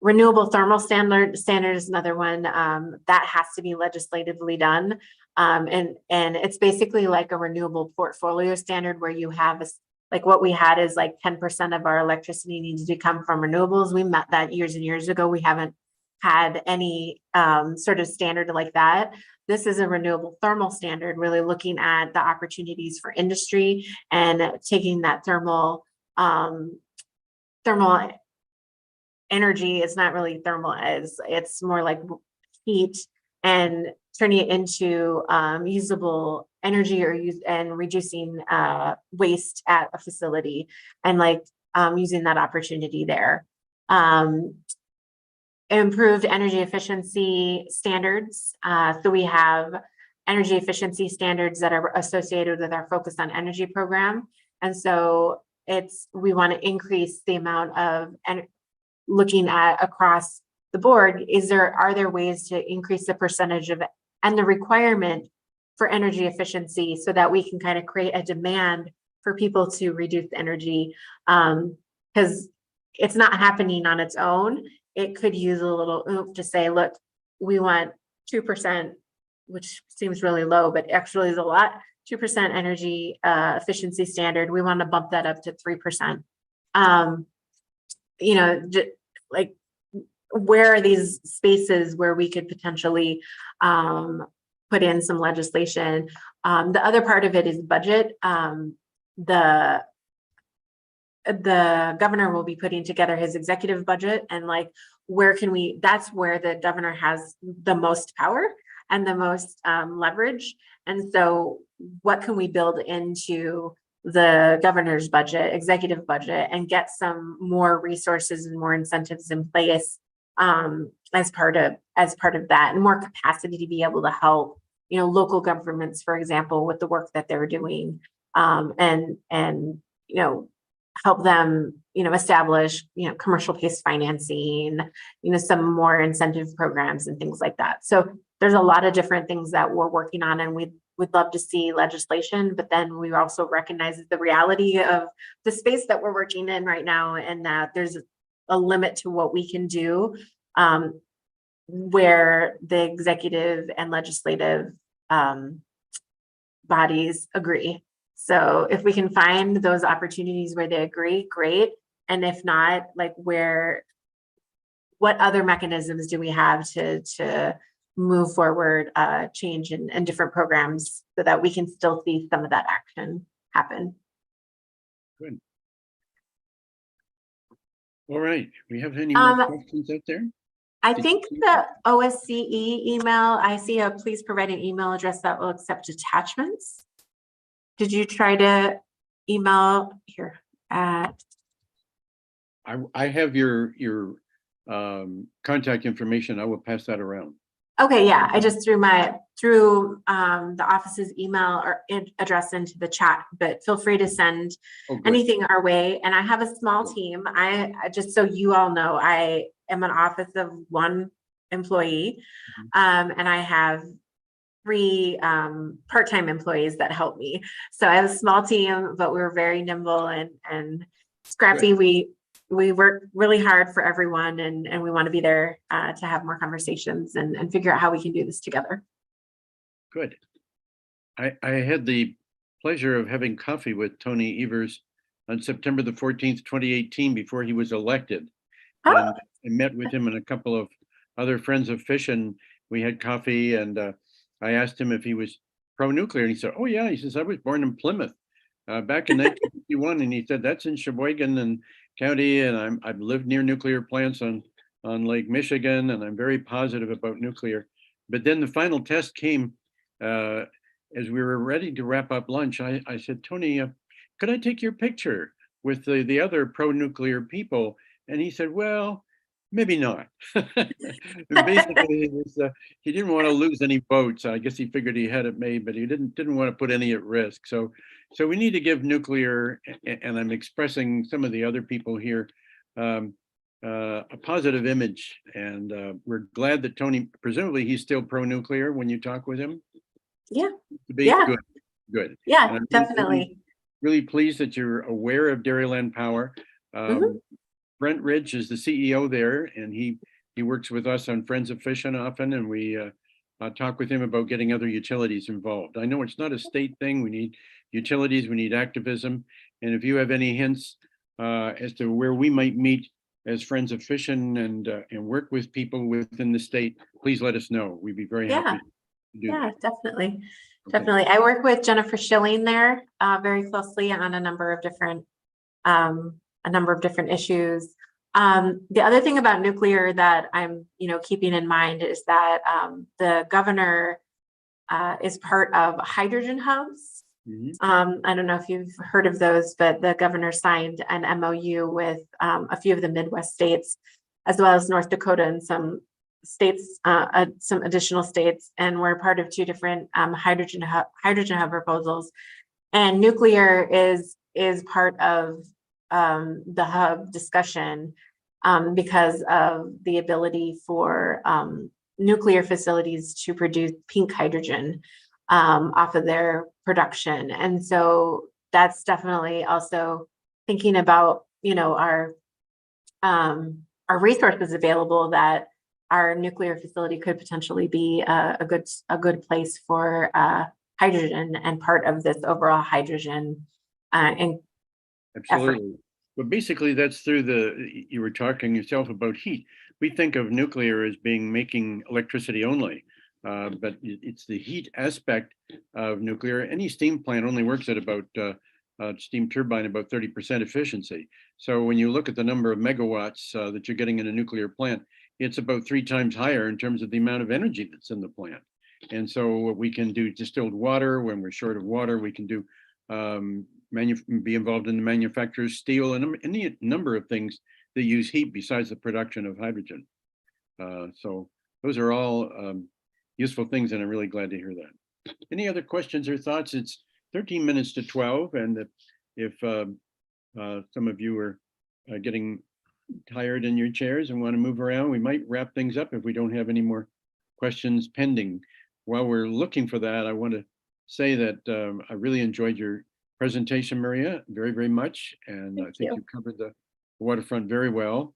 Renewable thermal standard is another one that has to be legislatively done. And it's basically like a renewable portfolio standard where you have like what we had is like 10% of our electricity needs to come from renewables. We met that years and years ago. We haven't had any sort of standard like that. This is a renewable thermal standard, really looking at the opportunities for industry and taking that thermal energy. It's not really thermal, as it's more like heat, and turning it into usable energy and reducing waste at a facility, and using that opportunity there. Improved energy efficiency standards. So we have energy efficiency standards that are associated with our Focus on Energy program. And so we want to increase the amount of, and looking at across the board, are there ways to increase the percentage of and the requirement for energy efficiency so that we can kind of create a demand for people to reduce energy, because it's not happening on its own. It could use a little oomph to say, look, we want 2%, which seems really low, but actually is a lot. 2% energy efficiency standard. We want to bump that up to 3%. Like, where are these spaces where we could potentially put in some legislation. The other part of it is budget. The governor will be putting together his executive budget, and like, that's where the governor has the most power and the most leverage. And so what can we build into the governor's budget, executive budget, and get some more resources and more incentives in place as part of that, and more capacity to be able to help, local governments, for example, with the work that they're doing, and help them, establish, commercial-based financing, some more incentive programs and things like that. So there's a lot of different things that we're working on, and we'd love to see legislation, but then we also recognize the reality of the space that we're working in right now, and that there's a limit to what we can do, where the executive and legislative bodies agree. So if we can find those opportunities where they agree, great. And if not, like, what other mechanisms do we have to move forward change and different programs so that we can still see some of that action happen? Good. All right. We have any more questions out there? I think the OSCE email, I see a please provide an email address that will accept attachments. Did you try to email here at? I have your contact information. I will pass that around. Okay, yeah, I just threw the office's email or address into the chat, but feel free to send anything our way. And I have a small team. I just, so you all know, I am an office of one employee, and I have 3 part-time employees that help me. So I have a small team, but we're very nimble and scrappy. Good. We work really hard for everyone, and we want to be there to have more conversations and figure out how we can do this together. Good. I had the pleasure of having coffee with Tony Evers on September the 14th, 2018, before he was elected. Oh. And I met with him and a couple of other friends of Fish, and we had coffee, and I asked him if he was pro-nuclear, and he said, oh yeah, he says, I was born in Plymouth back in 1951, and he said, that's in Sheboygan and County, and I've lived near nuclear plants on Lake Michigan, and I'm very positive about nuclear. But then the final test came as we were ready to wrap up lunch. I said, Tony, could I take your picture with the other pro-nuclear people? And he said, well, maybe not. Basically, he didn't want to lose any votes. I guess he figured he had it made, but he didn't want to put any at risk. So we need to give nuclear, and I'm expressing some of the other people here, a positive image. And we're glad that Tony, presumably he's still pro-nuclear when you talk with him. Yeah. Yeah. Good. Yeah, definitely. Really pleased that you're aware of Dairyland Power. Brent Ridge is the CEO there, and he works with us on Friends of Fishing often, and we talk with him about getting other utilities involved. I know it's not a state thing. We need utilities, we need activism. And if you have any hints as to where we might meet as Friends of Fishing and work with people within the state, please let us know. We'd be very happy to do that. Definitely. Okay. Definitely. I work with Jennifer Schilling there very closely on a number of different issues. The other thing about nuclear that I'm, keeping in mind is that the governor is part of hydrogen hubs. I don't know if you've heard of those, but the governor signed an MOU with a few of the Midwest states, as well as North Dakota and some states, some additional states, and we're part of 2 different hydrogen hub proposals. And nuclear is part of the hub discussion because of the ability for nuclear facilities to produce pink hydrogen off of their production. And so that's definitely also thinking about, our resources available, that our nuclear facility could potentially be a good place for hydrogen and part of this overall hydrogen and Absolutely. effort. But basically that's through you were talking yourself about heat. We think of nuclear as being making electricity only, But it's the heat aspect of nuclear. Any steam plant only works at about steam turbine about 30% efficiency. So when you look at the number of megawatts that you're getting in a nuclear plant, it's about 3 times higher in terms of the amount of energy that's in the plant. And so we can do distilled water when we're short of water. We can do be involved in the manufacture of steel and any number of things that use heat besides the production of hydrogen. So those are all useful things, and I'm really glad to hear that. Any other questions or thoughts? It's 13 minutes to 12, and if some of you are getting tired in your chairs and want to move around, we might wrap things up if we don't have any more questions pending. While we're looking for that, I want to say that I really enjoyed your presentation, Maria, very, very much. And I think you covered the waterfront very well.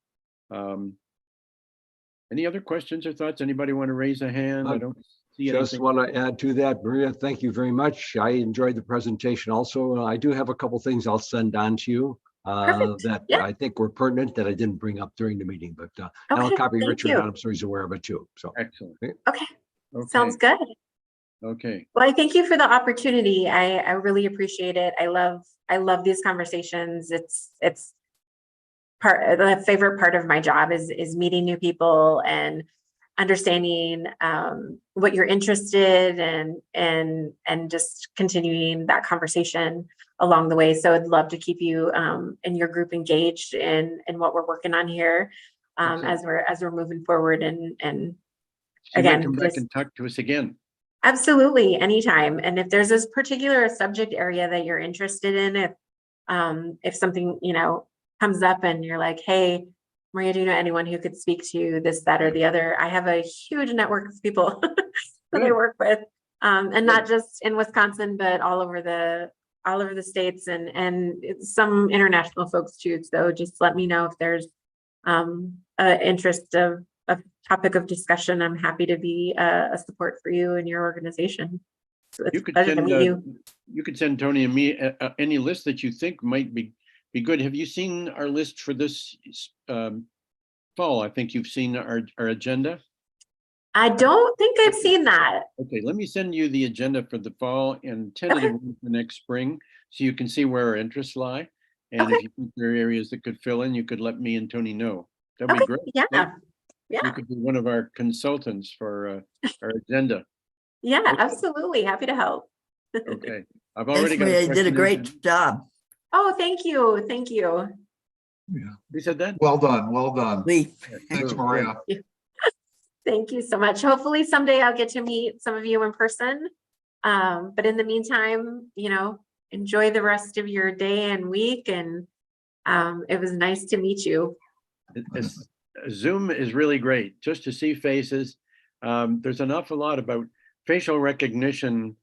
Any other questions or thoughts? Anybody want to raise a hand? I don't see Just anything. want to add to that, Maria, thank you very much. I enjoyed the presentation also. I do have a couple things I'll send on to you Perfect. that Yeah. I think were pertinent that I didn't bring up during the meeting, but I'll Okay, copy thank Richard you. on them so he's aware of it too. So Excellent. Okay, Okay. sounds good. Okay. Well, I thank you for the opportunity. I really appreciate it. I love these conversations. It's the favorite part of my job is meeting new people and understanding what you're interested in and just continuing that conversation along the way. So I'd love to keep you and your group engaged in what we're working on here as we're moving forward and You might again, come back and talk to us again. absolutely, anytime. And if there's this particular subject area that you're interested in, if something, comes up and you're like, hey, Maria, do you know anyone who could speak to this, that, or the other? I have a huge network of people that I work with, and not just in Wisconsin, but all over the states and some international folks too. So just let me know if there's interest of a topic of discussion. I'm happy to be a support for you and your organization. So it's You a could pleasure to send meet you. you could send Tony and me any list that you think might be good. Have you seen our list for this fall? I think you've seen our agenda. I don't think I've seen that. Okay, let me send you the agenda for the fall and tentative one for next spring, so you can see where our interests lie. And if you think there are areas that could fill in, you could let me and Tony know. That'd be great. Yeah. You Yeah. could be one of our consultants for our agenda. Yeah, absolutely. Happy to help. Okay, I've Thanks, already got Maria. a You did a question. great job. Oh, thank you. Thank you. Yeah. Who said that? Well done, well done. Lee. Thanks, Maria. Thank you so much. Hopefully someday I'll get to meet some of you in person. But in the meantime, enjoy the rest of your day and week. And it was nice to meet you. Zoom is really great just to see faces. There's an awful lot about facial recognition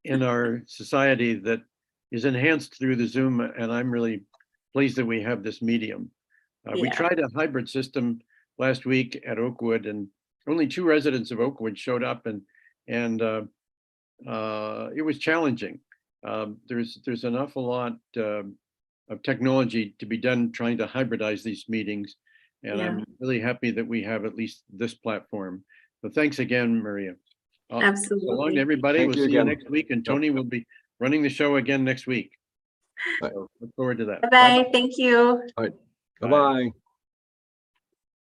in our society that is enhanced through the Zoom, and I'm really pleased that we have this medium. We Yeah. tried a hybrid system last week at Oakwood, and only 2 residents of Oakwood showed up, and it was challenging. There's an awful lot of technology to be done trying to hybridize these meetings, and Yeah. I'm really happy that we have at least this platform. So thanks again, Maria. So long Absolutely. to everybody. Thank We'll you see you again. next week, and Tony will be running the show again next week. So look forward to that. Bye-bye. Thank you. bye-bye.